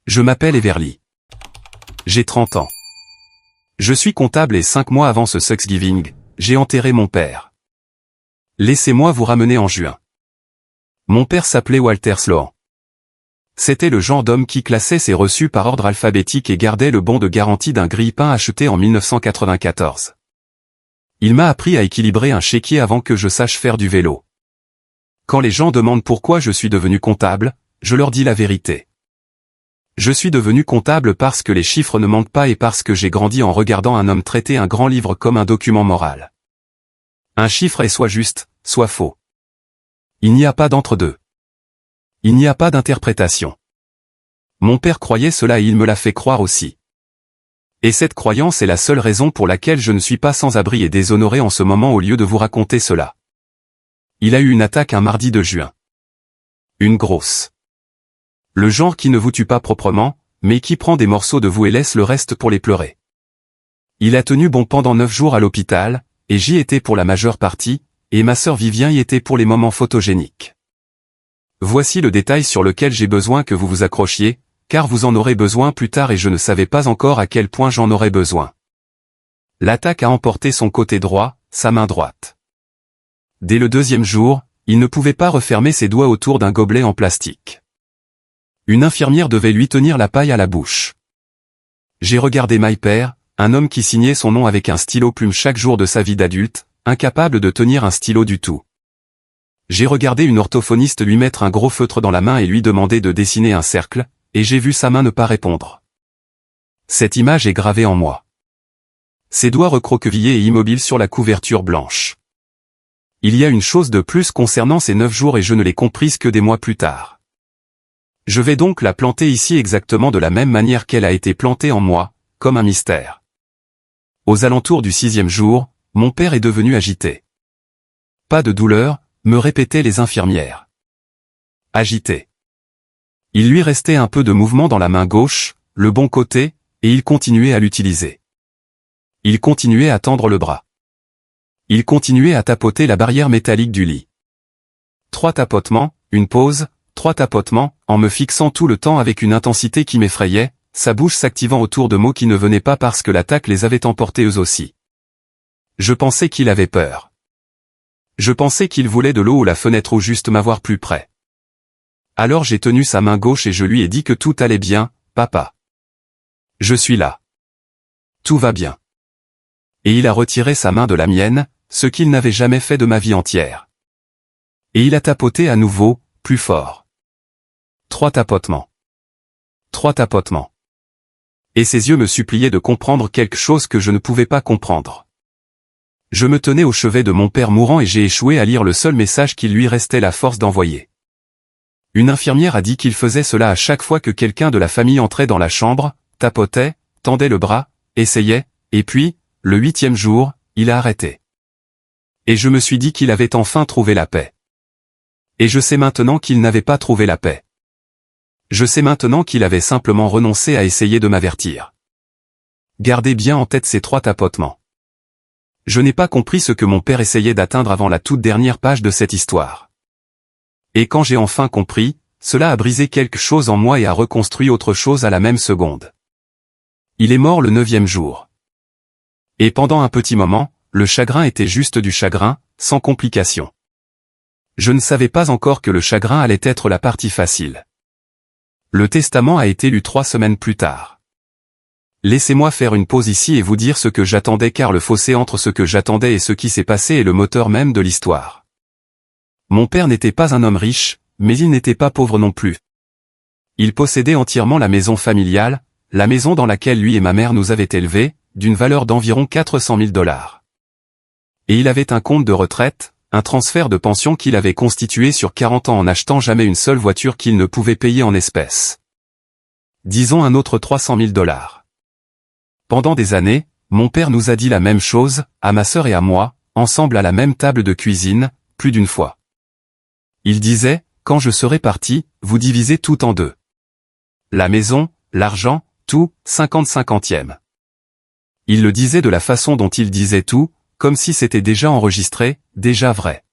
Je m'appelle Everly. J'ai 30 ans. Je suis comptable et 5 mois avant ce Thanksgiving, j'ai enterré mon père. Laissez-moi vous ramener en juin. Mon père s'appelait Walter Sloan. C'était le genre d'homme qui classait ses reçus par ordre alphabétique et gardait le bon de garantie d'un grille-pain acheté en 1994. Il m'a appris à équilibrer un chéquier avant que je sache faire du vélo. Quand les gens demandent pourquoi je suis devenu comptable, je leur dis la vérité. Je suis devenu comptable parce que les chiffres ne mentent pas et parce que j'ai grandi en regardant un homme traiter un grand livre comme un document moral. Un chiffre est soit juste, soit faux. Il n'y a pas d'entre-deux. Il n'y a pas d'interprétation. Mon père croyait cela et il me l'a fait croire aussi. Et cette croyance est la seule raison pour laquelle je ne suis pas sans abri et déshonoré en ce moment au lieu de vous raconter cela. Il a eu une attaque un mardi de juin. Une grosse. Le genre qui ne vous tue pas proprement, mais qui prend des morceaux de vous et laisse le reste pour les pleurer. Il a tenu bon pendant 9 jours à l'hôpital, et j'y étais pour la majeure partie, et ma sœur Vivien y était pour les moments photogéniques. Voici le détail sur lequel j'ai besoin que vous vous accrochiez, car vous en aurez besoin plus tard et je ne savais pas encore à quel point j'en aurais besoin. L'attaque a emporté son côté droit, sa main droite. Dès le 2e jour, il ne pouvait pas refermer ses doigts autour d'un gobelet en plastique. Une infirmière devait lui tenir la paille à la bouche. J'ai regardé my père, un homme qui signait son nom avec un stylo plume chaque jour de sa vie d'adulte, incapable de tenir un stylo du tout. J'ai regardé une orthophoniste lui mettre un gros feutre dans la main et lui demander de dessiner un cercle, et j'ai vu sa main ne pas répondre. Cette image est gravée en moi. Ses doigts recroquevillés et immobiles sur la couverture blanche. Il y a une chose de plus concernant ces 9 jours et je ne l'ai comprise que des mois plus tard. Je vais donc la planter ici exactement de la même manière qu'elle a été plantée en moi, comme un mystère. Aux alentours du 6e jour, mon père est devenu agité. Pas de douleur, me répétaient les infirmières. Agité. Il lui restait un peu de mouvement dans la main gauche, le bon côté, et il continuait à l'utiliser. Il continuait à tendre le bras. Il continuait à tapoter la barrière métallique du lit. 3 tapotements, une pause, 3 tapotements, en me fixant tout le temps avec une intensité qui m'effrayait, sa bouche s'activant autour de mots qui ne venaient pas parce que l'attaque les avait emportés eux aussi. Je pensais qu'il avait peur. Je pensais qu'il voulait de l'eau ou la fenêtre ou juste m'avoir plus près. Alors j'ai tenu sa main gauche et je lui ai dit que tout allait bien, papa. Je suis là. Tout va bien. Et il a retiré sa main de la mienne, ce qu'il n'avait jamais fait de ma vie entière. Et il a tapoté à nouveau, plus fort. 3 tapotements. 3 tapotements. Et ses yeux me suppliaient de comprendre quelque chose que je ne pouvais pas comprendre. Je me tenais au chevet de mon père mourant et j'ai échoué à lire le seul message qu'il lui restait la force d'envoyer. Une infirmière a dit qu'il faisait cela à chaque fois que quelqu'un de la famille entrait dans la chambre, tapotait, tendait le bras, essayait, et puis, le 8e jour, il a arrêté. Et je me suis dit qu'il avait enfin trouvé la paix. Et je sais maintenant qu'il n'avait pas trouvé la paix. Je sais maintenant qu'il avait simplement renoncé à essayer de m'avertir. Gardez bien en tête ces 3 tapotements. Je n'ai pas compris ce que mon père essayait d'atteindre avant la toute dernière page de cette histoire. Et quand j'ai enfin compris, cela a brisé quelque chose en moi et a reconstruit autre chose à la même seconde. Il est mort le 9e jour. Et pendant un petit moment, le chagrin était juste du chagrin, sans complication. Je ne savais pas encore que le chagrin allait être la partie facile. Le testament a été lu 3 semaines plus tard. Laissez-moi faire une pause ici et vous dire ce que j'attendais car le fossé entre ce que j'attendais et ce qui s'est passé est le moteur même de l'histoire. Mon père n'était pas un homme riche, mais il n'était pas pauvre non plus. Il possédait entièrement la maison familiale, la maison dans laquelle lui et ma mère nous avaient élevés, d'une valeur d'environ 400 000 $. Et il avait un compte de retraite, un transfert de pension qu'il avait constitué sur 40 ans en n'achetant jamais une seule voiture qu'il ne pouvait payer en espèces. Disons un autre 300 000 $. Pendant des années, mon père nous a dit la même chose, à ma sœur et à moi, ensemble à la même table de cuisine, plus d'une fois. Il disait, quand je serai parti, vous divisez tout en 2. La maison, l'argent, tout, 50-50e. Il le disait de la façon dont il disait tout, comme si c'était déjà enregistré, déjà vrai.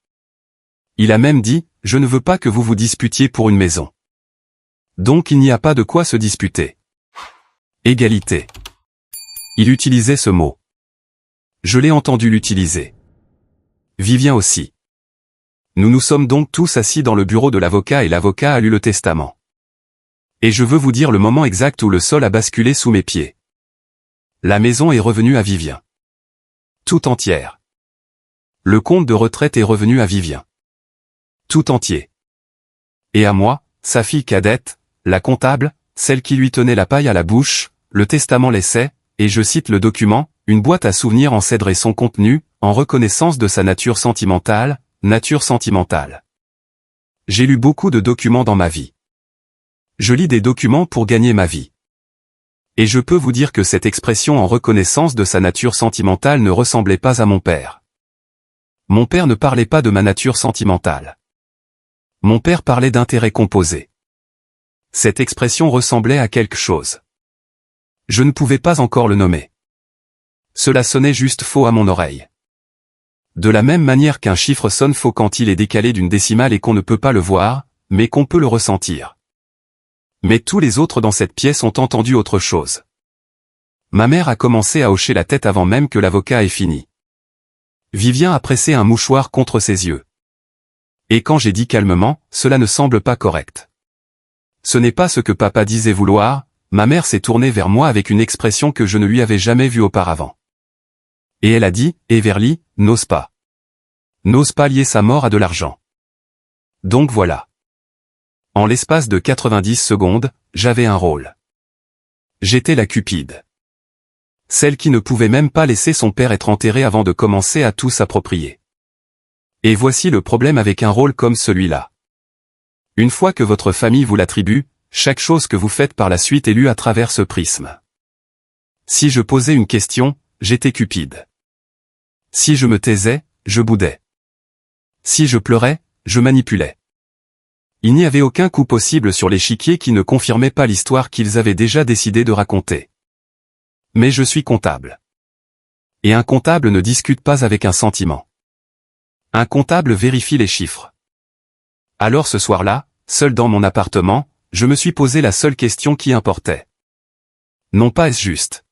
Il a même dit, je ne veux pas que vous vous disputiez pour une maison. Donc il n'y a pas de quoi se disputer. Égalité. Il utilisait ce mot. Je l'ai entendu l'utiliser. Vivien aussi. Nous nous sommes donc tous assis dans le bureau de l'avocat et l'avocat a lu le testament. Et je veux vous dire le moment exact où le sol a basculé sous mes pieds. La maison est revenue à Vivien. Tout entière. Le compte de retraite est revenu à Vivien. Tout entier. Et à moi, sa fille cadette, la comptable, celle qui lui tenait la paille à la bouche, le testament laissait, et je cite le document, une boîte à souvenirs en cèdre et son contenu, en reconnaissance de sa nature sentimentale, nature sentimentale. J'ai lu beaucoup de documents dans ma vie. Je lis des documents pour gagner ma vie. Et je peux vous dire que cette expression en reconnaissance de sa nature sentimentale ne ressemblait pas à mon père. Mon père ne parlait pas de ma nature sentimentale. Mon père parlait d'intérêt composé. Cette expression ressemblait à quelque chose. Je ne pouvais pas encore le nommer. Cela sonnait juste faux à mon oreille. De la même manière qu'un chiffre sonne faux quand il est décalé d'une décimale et qu'on ne peut pas le voir, mais qu'on peut le ressentir. Mais tous les autres dans cette pièce ont entendu autre chose. Ma mère a commencé à hocher la tête avant même que l'avocat ait fini. Vivien a pressé un mouchoir contre ses yeux. Et quand j'ai dit calmement, cela ne semble pas correct. Ce n'est pas ce que papa disait vouloir, ma mère s'est tournée vers moi avec une expression que je ne lui avais jamais vue auparavant. Et elle a dit, Everly, n'ose pas. N'ose pas lier sa mort à de l'argent. Donc voilà. En l'espace de 90 secondes, j'avais un rôle. J'étais la Cupide. Celle qui ne pouvait même pas laisser son père être enterré avant de commencer à tout s'approprier. Et voici le problème avec un rôle comme celui-là. Une fois que votre famille vous l'attribue, chaque chose que vous faites par la suite est lue à travers ce prisme. Si je posais une question, j'étais Cupide. Si je me taisais, je boudais. Si je pleurais, je manipulais. Il n'y avait aucun coup possible sur l'échiquier qui ne confirmait pas l'histoire qu'ils avaient déjà décidé de raconter. Mais je suis comptable. Et un comptable ne discute pas avec un sentiment. Un comptable vérifie les chiffres. Alors ce soir-là, seul dans mon appartement, je me suis posé la seule question qui importait. Non pas est-ce juste.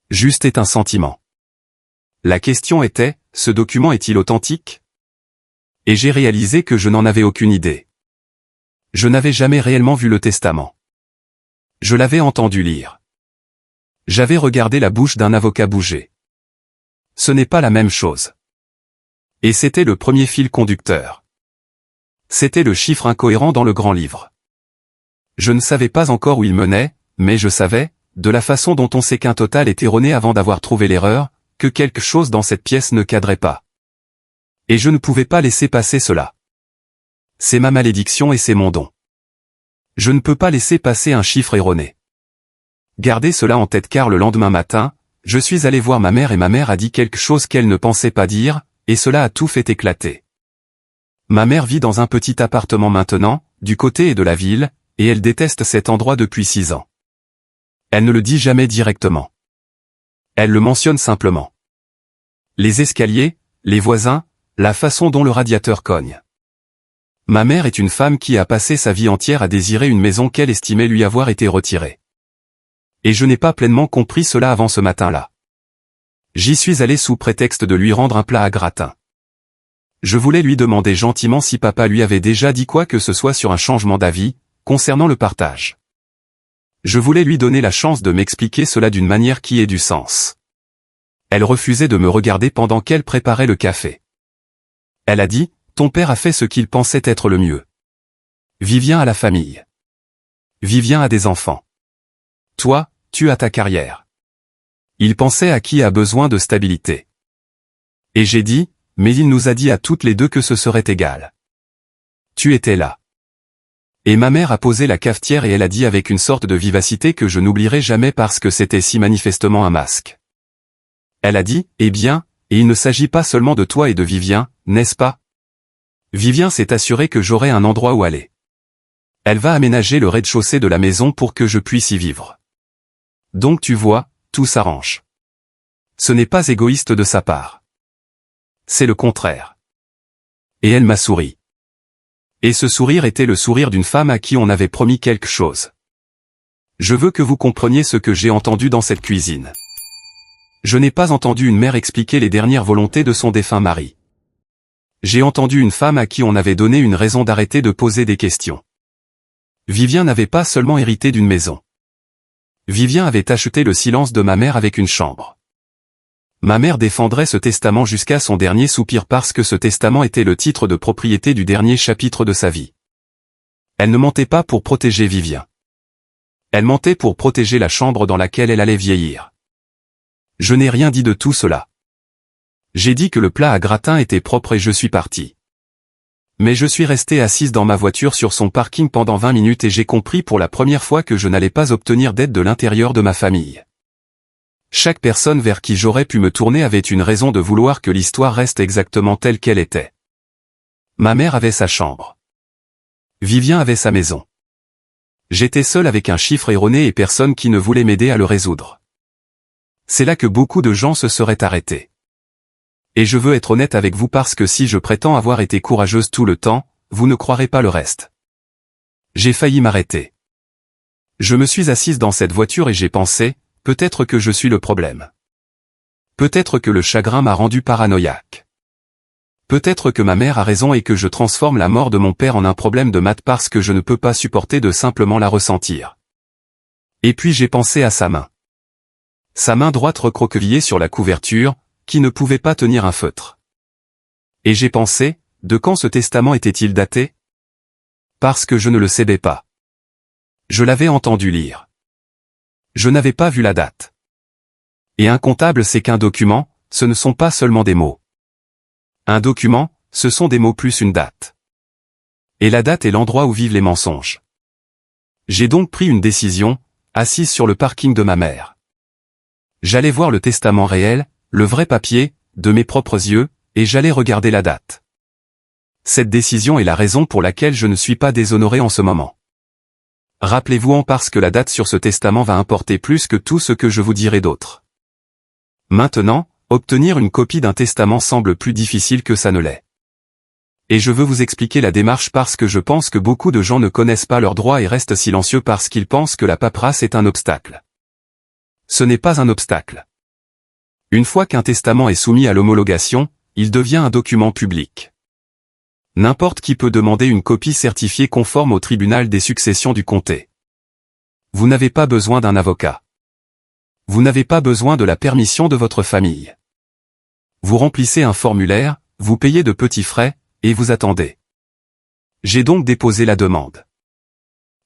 Juste est un sentiment. La question était, ce document est-il authentique? Et j'ai réalisé que je n'en avais aucune idée. Je n'avais jamais réellement vu le testament. Je l'avais entendu lire. J'avais regardé la bouche d'un avocat bouger. Ce n'est pas la même chose. Et c'était le premier fil conducteur. C'était le chiffre incohérent dans le grand livre. Je ne savais pas encore où il menait, mais je savais, de la façon dont on sait qu'un total est erroné avant d'avoir trouvé l'erreur, que quelque chose dans cette pièce ne cadrait pas. Et je ne pouvais pas laisser passer cela. C'est ma malédiction et c'est mon don. Je ne peux pas laisser passer un chiffre erroné. Gardez cela en tête car le lendemain matin, je suis allé voir ma mère et ma mère a dit quelque chose qu'elle ne pensait pas dire, et cela a tout fait éclater. Ma mère vit dans un petit appartement maintenant, du côté de la ville, et elle déteste cet endroit depuis 6 ans. Elle ne le dit jamais directement. Elle le mentionne simplement. Les escaliers, les voisins, la façon dont le radiateur cogne. Ma mère est une femme qui a passé sa vie entière à désirer une maison qu'elle estimait lui avoir été retirée. Et je n'ai pas pleinement compris cela avant ce matin-là. J'y suis allé sous prétexte de lui rendre un plat à gratin. Je voulais lui demander gentiment si papa lui avait déjà dit quoi que ce soit sur un changement d'avis, concernant le partage. Je voulais lui donner la chance de m'expliquer cela d'une manière qui ait du sens. Elle refusait de me regarder pendant qu'elle préparait le café. Elle a dit, ton père a fait ce qu'il pensait être le mieux. Vivien a la famille. Vivien a des enfants. Toi, tu as ta carrière. Il pensait à qui a besoin de stabilité. Et j'ai dit, mais il nous a dit à toutes les deux que ce serait égal. Tu étais là. Et ma mère a posé la cafetière et elle a dit avec une sorte de vivacité que je n'oublierai jamais parce que c'était si manifestement un masque. Elle a dit, eh bien, et il ne s'agit pas seulement de toi et de Vivien, n'est-ce pas? Vivien s'est assuré que j'aurais un endroit où aller. Elle va aménager le rez-de-chaussée de la maison pour que je puisse y vivre. Donc tu vois, tout s'arrange. Ce n'est pas égoïste de sa part. C'est le contraire. Et elle m'a souri. Et ce sourire était le sourire d'une femme à qui on avait promis quelque chose. Je veux que vous compreniez ce que j'ai entendu dans cette cuisine. Je n'ai pas entendu une mère expliquer les dernières volontés de son défunt mari. J'ai entendu une femme à qui on avait donné une raison d'arrêter de poser des questions. Vivien n'avait pas seulement hérité d'une maison. Vivien avait acheté le silence de ma mère avec une chambre. Ma mère défendrait ce testament jusqu'à son dernier soupir parce que ce testament était le titre de propriété du dernier chapitre de sa vie. Elle ne mentait pas pour protéger Vivien. Elle mentait pour protéger la chambre dans laquelle elle allait vieillir. Je n'ai rien dit de tout cela. J'ai dit que le plat à gratin était propre et je suis parti. Mais je suis resté assise dans ma voiture sur son parking pendant 20 minutes et j'ai compris pour la première fois que je n'allais pas obtenir d'aide de l'intérieur de ma famille. Chaque personne vers qui j'aurais pu me tourner avait une raison de vouloir que l'histoire reste exactement telle qu'elle était. Ma mère avait sa chambre. Vivien avait sa maison. J'étais seul avec un chiffre erroné et personne qui ne voulait m'aider à le résoudre. C'est là que beaucoup de gens se seraient arrêtés. Et je veux être honnête avec vous parce que si je prétends avoir été courageuse tout le temps, vous ne croirez pas le reste. J'ai failli m'arrêter. Je me suis assise dans cette voiture et j'ai pensé, peut-être que je suis le problème. Peut-être que le chagrin m'a rendu paranoïaque. Peut-être que ma mère a raison et que je transforme la mort de mon père en un problème de maths parce que je ne peux pas supporter de simplement la ressentir. Et puis j'ai pensé à sa main. Sa main droite recroquevillée sur la couverture, qui ne pouvait pas tenir un feutre. Et j'ai pensé, de quand ce testament était-il daté? Parce que je ne le savais pas. Je l'avais entendu lire. Je n'avais pas vu la date. Et un comptable c'est qu'un document, ce ne sont pas seulement des mots. Un document, ce sont des mots plus une date. Et la date est l'endroit où vivent les mensonges. J'ai donc pris une décision, assise sur le parking de ma mère. J'allais voir le testament réel, le vrai papier, de mes propres yeux, et j'allais regarder la date. Cette décision est la raison pour laquelle je ne suis pas déshonoré en ce moment. Rappelez-vous-en parce que la date sur ce testament va importer plus que tout ce que je vous dirai d'autre. Maintenant, obtenir une copie d'un testament semble plus difficile que ça ne l'est. Et je veux vous expliquer la démarche parce que je pense que beaucoup de gens ne connaissent pas leurs droits et restent silencieux parce qu'ils pensent que la paperasse est un obstacle. Ce n'est pas un obstacle. Une fois qu'un testament est soumis à l'homologation, il devient un document public. N'importe qui peut demander une copie certifiée conforme au tribunal des successions du comté. Vous n'avez pas besoin d'un avocat. Vous n'avez pas besoin de la permission de votre famille. Vous remplissez un formulaire, vous payez de petits frais, et vous attendez. J'ai donc déposé la demande.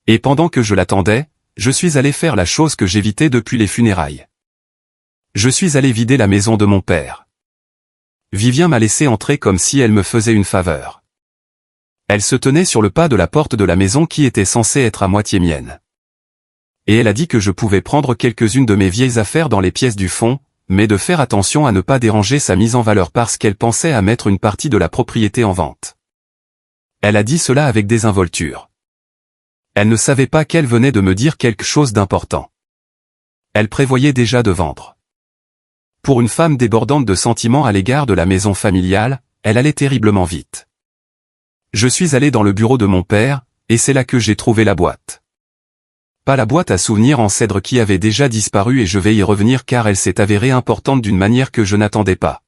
Et pendant que je l'attendais, je suis allé faire la chose que j'évitais depuis les funérailles. Je suis allé vider la maison de mon père. Vivien m'a laissé entrer comme si elle me faisait une faveur. Elle se tenait sur le pas de la porte de la maison qui était censée être à moitié mienne. Et elle a dit que je pouvais prendre quelques-unes de mes vieilles affaires dans les pièces du fond, mais de faire attention à ne pas déranger sa mise en valeur parce qu'elle pensait à mettre une partie de la propriété en vente. Elle a dit cela avec désinvolture. Elle ne savait pas qu'elle venait de me dire quelque chose d'important. Elle prévoyait déjà de vendre. Pour une femme débordante de sentiments à l'égard de la maison familiale, elle allait terriblement vite. Je suis allé dans le bureau de mon père, et c'est là que j'ai trouvé la boîte. Pas la boîte à souvenirs en cèdre qui avait déjà disparu et je vais y revenir car elle s'est avérée importante d'une manière que je n'attendais pas.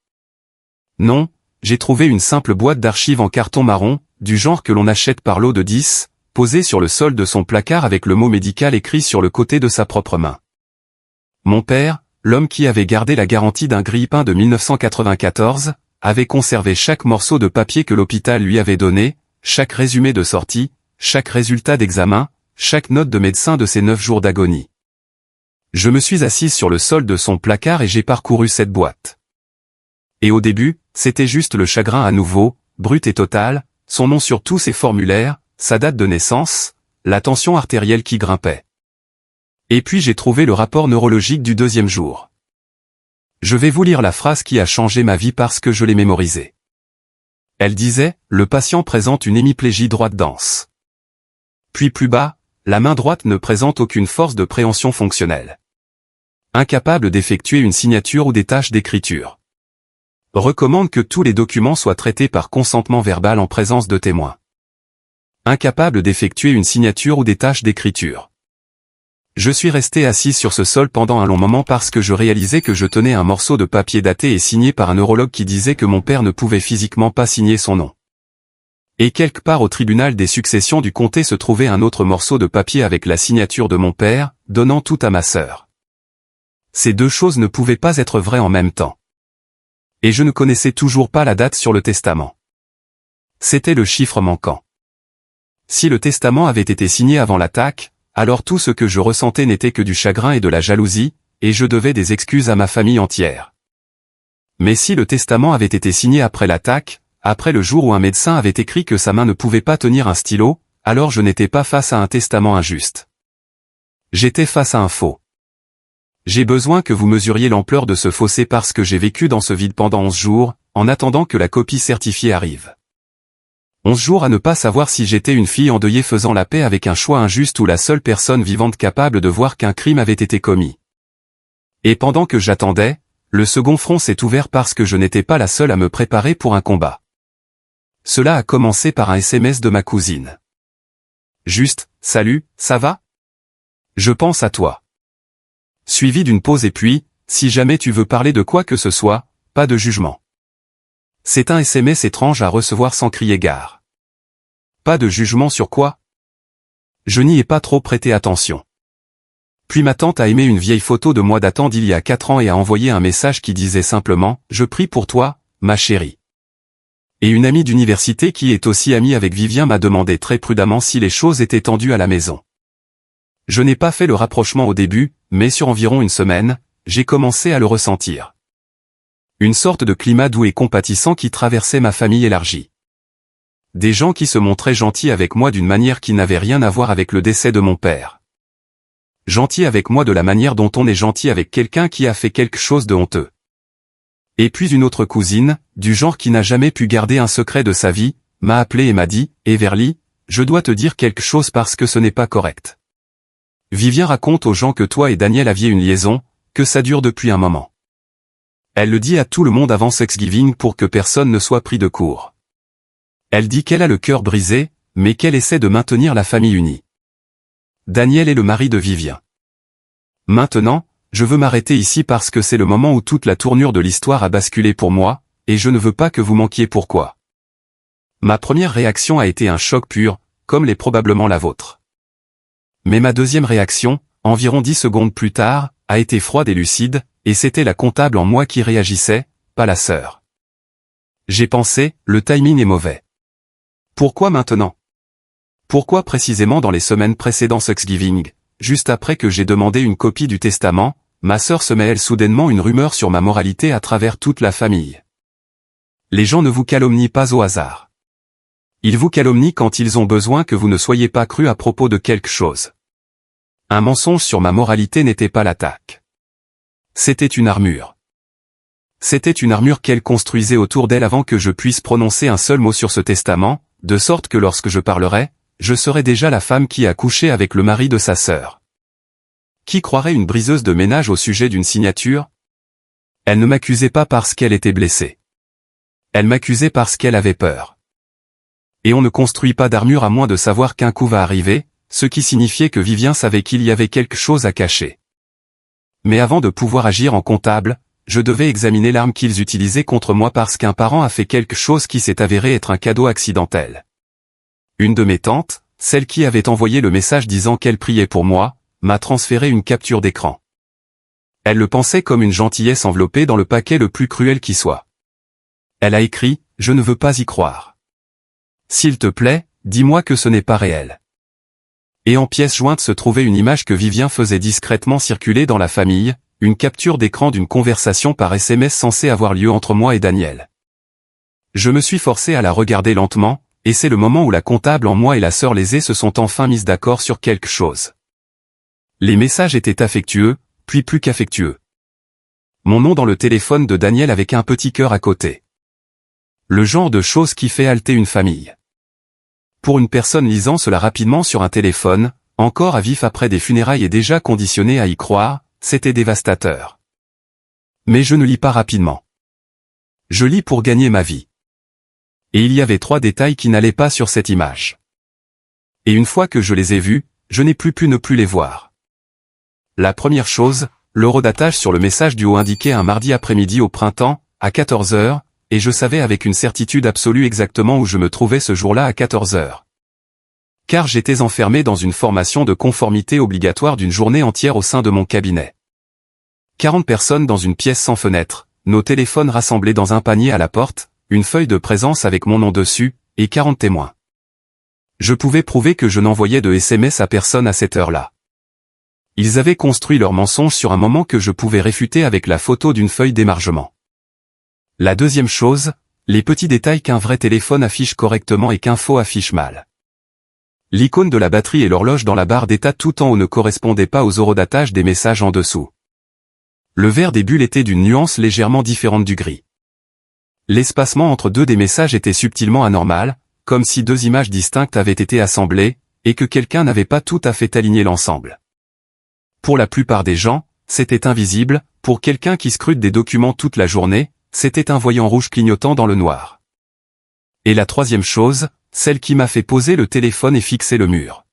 Non, j'ai trouvé une simple boîte d'archives en carton marron, du genre que l'on achète par lot de 10, posée sur le sol de son placard avec le mot médical écrit sur le côté de sa propre main. Mon père, l'homme qui avait gardé la garantie d'un grille-pain de 1994, avait conservé chaque morceau de papier que l'hôpital lui avait donné, chaque résumé de sortie, chaque résultat d'examen, chaque note de médecin de ses 9 jours d'agonie. Je me suis assise sur le sol de son placard et j'ai parcouru cette boîte. Et au début, c'était juste le chagrin à nouveau, brut et total, son nom sur tous ses formulaires, sa date de naissance, la tension artérielle qui grimpait. Et puis j'ai trouvé le rapport neurologique du 2e jour. Je vais vous lire la phrase qui a changé ma vie parce que je l'ai mémorisée. Elle disait, le patient présente une hémiplégie droite dense. Puis plus bas, la main droite ne présente aucune force de préhension fonctionnelle. Incapable d'effectuer une signature ou des tâches d'écriture. Recommande que tous les documents soient traités par consentement verbal en présence de témoins. Incapable d'effectuer une signature ou des tâches d'écriture. Je suis resté assis sur ce sol pendant un long moment parce que je réalisais que je tenais un morceau de papier daté et signé par un neurologue qui disait que mon père ne pouvait physiquement pas signer son nom. Et quelque part au tribunal des successions du comté se trouvait un autre morceau de papier avec la signature de mon père, donnant tout à ma sœur. Ces deux choses ne pouvaient pas être vraies en même temps. Et je ne connaissais toujours pas la date sur le testament. C'était le chiffre manquant. Si le testament avait été signé avant l'attaque, alors tout ce que je ressentais n'était que du chagrin et de la jalousie, et je devais des excuses à ma famille entière. Mais si le testament avait été signé après l'attaque, après le jour où un médecin avait écrit que sa main ne pouvait pas tenir un stylo, alors je n'étais pas face à un testament injuste. J'étais face à un faux. J'ai besoin que vous mesuriez l'ampleur de ce fossé parce que j'ai vécu dans ce vide pendant 11 jours, en attendant que la copie certifiée arrive. 11 jours à ne pas savoir si j'étais une fille endeuillée faisant la paix avec un choix injuste ou la seule personne vivante capable de voir qu'un crime avait été commis. Et pendant que j'attendais, le second front s'est ouvert parce que je n'étais pas la seule à me préparer pour un combat. Cela a commencé par un SMS de ma cousine. Juste, salut, ça va? Je pense à toi. Suivi d'une pause et puis, si jamais tu veux parler de quoi que ce soit, pas de jugement. C'est un SMS étrange à recevoir sans crier gare. Pas de jugement sur quoi? Je n'y ai pas trop prêté attention. Puis ma tante a aimé une vieille photo de moi datant d'il y a 4 ans et a envoyé un message qui disait simplement « Je prie pour toi, ma chérie ». Et une amie d'université qui est aussi amie avec Vivien m'a demandé très prudemment si les choses étaient tendues à la maison. Je n'ai pas fait le rapprochement au début, mais sur environ une semaine, j'ai commencé à le ressentir. Une sorte de climat doux et compatissant qui traversait ma famille élargie. Des gens qui se montraient gentils avec moi d'une manière qui n'avait rien à voir avec le décès de mon père. Gentils avec moi de la manière dont on est gentil avec quelqu'un qui a fait quelque chose de honteux. Et puis une autre cousine, du genre qui n'a jamais pu garder un secret de sa vie, m'a appelé et m'a dit « Everly, je dois te dire quelque chose parce que ce n'est pas correct. Vivien raconte aux gens que toi et Daniel aviez une liaison, que ça dure depuis un moment. » Elle le dit à tout le monde avant Thanksgiving pour que personne ne soit pris de court. Elle dit qu'elle a le cœur brisé, mais qu'elle essaie de maintenir la famille unie. Daniel est le mari de Vivien. Maintenant, je veux m'arrêter ici parce que c'est le moment où toute la tournure de l'histoire a basculé pour moi, et je ne veux pas que vous manquiez pourquoi. Ma première réaction a été un choc pur, comme l'est probablement la vôtre. Mais ma deuxième réaction, environ 10 secondes plus tard, a été froide et lucide, et c'était la comptable en moi qui réagissait, pas la sœur. J'ai pensé, le timing est mauvais. Pourquoi maintenant? Pourquoi précisément dans les semaines précédant Thanksgiving, juste après que j'ai demandé une copie du testament, ma sœur se met elle soudainement une rumeur sur ma moralité à travers toute la famille. Les gens ne vous calomnient pas au hasard. Ils vous calomnient quand ils ont besoin que vous ne soyez pas cru à propos de quelque chose. Un mensonge sur ma moralité n'était pas l'attaque. C'était une armure. C'était une armure qu'elle construisait autour d'elle avant que je puisse prononcer un seul mot sur ce testament, de sorte que lorsque je parlerais, je serais déjà la femme qui a couché avec le mari de sa sœur. Qui croirait une briseuse de ménage au sujet d'une signature? Elle ne m'accusait pas parce qu'elle était blessée. Elle m'accusait parce qu'elle avait peur. Et on ne construit pas d'armure à moins de savoir qu'un coup va arriver, ce qui signifiait que Vivien savait qu'il y avait quelque chose à cacher. Mais avant de pouvoir agir en comptable, je devais examiner l'arme qu'ils utilisaient contre moi parce qu'un parent a fait quelque chose qui s'est avéré être un cadeau accidentel. Une de mes tantes, celle qui avait envoyé le message disant qu'elle priait pour moi, m'a transféré une capture d'écran. Elle le pensait comme une gentillesse enveloppée dans le paquet le plus cruel qui soit. Elle a écrit « Je ne veux pas y croire. S'il te plaît, dis-moi que ce n'est pas réel. » Et en pièce jointe se trouvait une image que Vivien faisait discrètement circuler dans la famille, une capture d'écran d'une conversation par SMS censée avoir lieu entre moi et Daniel. Je me suis forcé à la regarder lentement, et c'est le moment où la comptable en moi et la sœur lésée se sont enfin mises d'accord sur quelque chose. Les messages étaient affectueux, puis plus qu'affectueux. Mon nom dans le téléphone de Daniel avec un petit cœur à côté. Le genre de chose qui fait halter une famille. Pour une personne lisant cela rapidement sur un téléphone, encore à vif après des funérailles et déjà conditionnée à y croire, c'était dévastateur. Mais je ne lis pas rapidement. Je lis pour gagner ma vie. Et il y avait 3 détails qui n'allaient pas sur cette image. Et une fois que je les ai vus, je n'ai plus pu ne plus les voir. La première chose, l'horodatage sur le message du haut indiquait un mardi après-midi au printemps, à 14 heures, et je savais avec une certitude absolue exactement où je me trouvais ce jour-là à 14 heures. Car j'étais enfermé dans une formation de conformité obligatoire d'une journée entière au sein de mon cabinet. 40 personnes dans une pièce sans fenêtre, nos téléphones rassemblés dans un panier à la porte, une feuille de présence avec mon nom dessus, et 40 témoins. Je pouvais prouver que je n'envoyais de SMS à personne à cette heure-là. Ils avaient construit leur mensonge sur un moment que je pouvais réfuter avec la photo d'une feuille d'émargement. La deuxième chose, les petits détails qu'un vrai téléphone affiche correctement et qu'un faux affiche mal. L'icône de la batterie et l'horloge dans la barre d'état tout en haut ne correspondaient pas aux horodatages des messages en dessous. Le vert des bulles était d'une nuance légèrement différente du gris. L'espacement entre deux des messages était subtilement anormal, comme si deux images distinctes avaient été assemblées, et que quelqu'un n'avait pas tout à fait aligné l'ensemble. Pour la plupart des gens, c'était invisible, pour quelqu'un qui scrute des documents toute la journée, c'était un voyant rouge clignotant dans le noir. Et la troisième chose, celle qui m'a fait poser le téléphone et fixer le mur.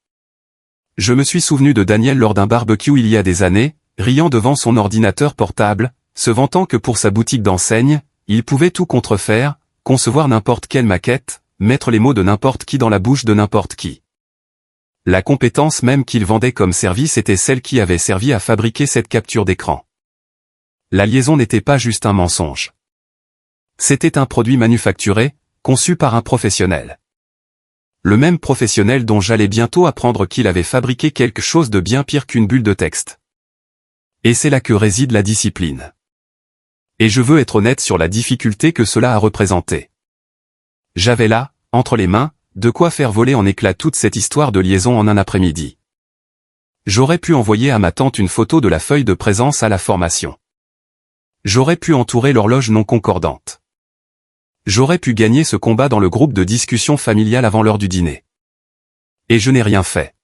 Je me suis souvenu de Daniel lors d'un barbecue il y a des années, riant devant son ordinateur portable, se vantant que pour sa boutique d'enseigne, il pouvait tout contrefaire, concevoir n'importe quelle maquette, mettre les mots de n'importe qui dans la bouche de n'importe qui. La compétence même qu'il vendait comme service était celle qui avait servi à fabriquer cette capture d'écran. La liaison n'était pas juste un mensonge. C'était un produit manufacturé, conçu par un professionnel. Le même professionnel dont j'allais bientôt apprendre qu'il avait fabriqué quelque chose de bien pire qu'une bulle de texte. Et c'est là que réside la discipline. Et je veux être honnête sur la difficulté que cela a représenté. J'avais là, entre les mains, de quoi faire voler en éclats toute cette histoire de liaison en un après-midi. J'aurais pu envoyer à ma tante une photo de la feuille de présence à la formation. J'aurais pu entourer l'horloge non concordante. J'aurais pu gagner ce combat dans le groupe de discussion familiale avant l'heure du dîner. Et je n'ai rien fait.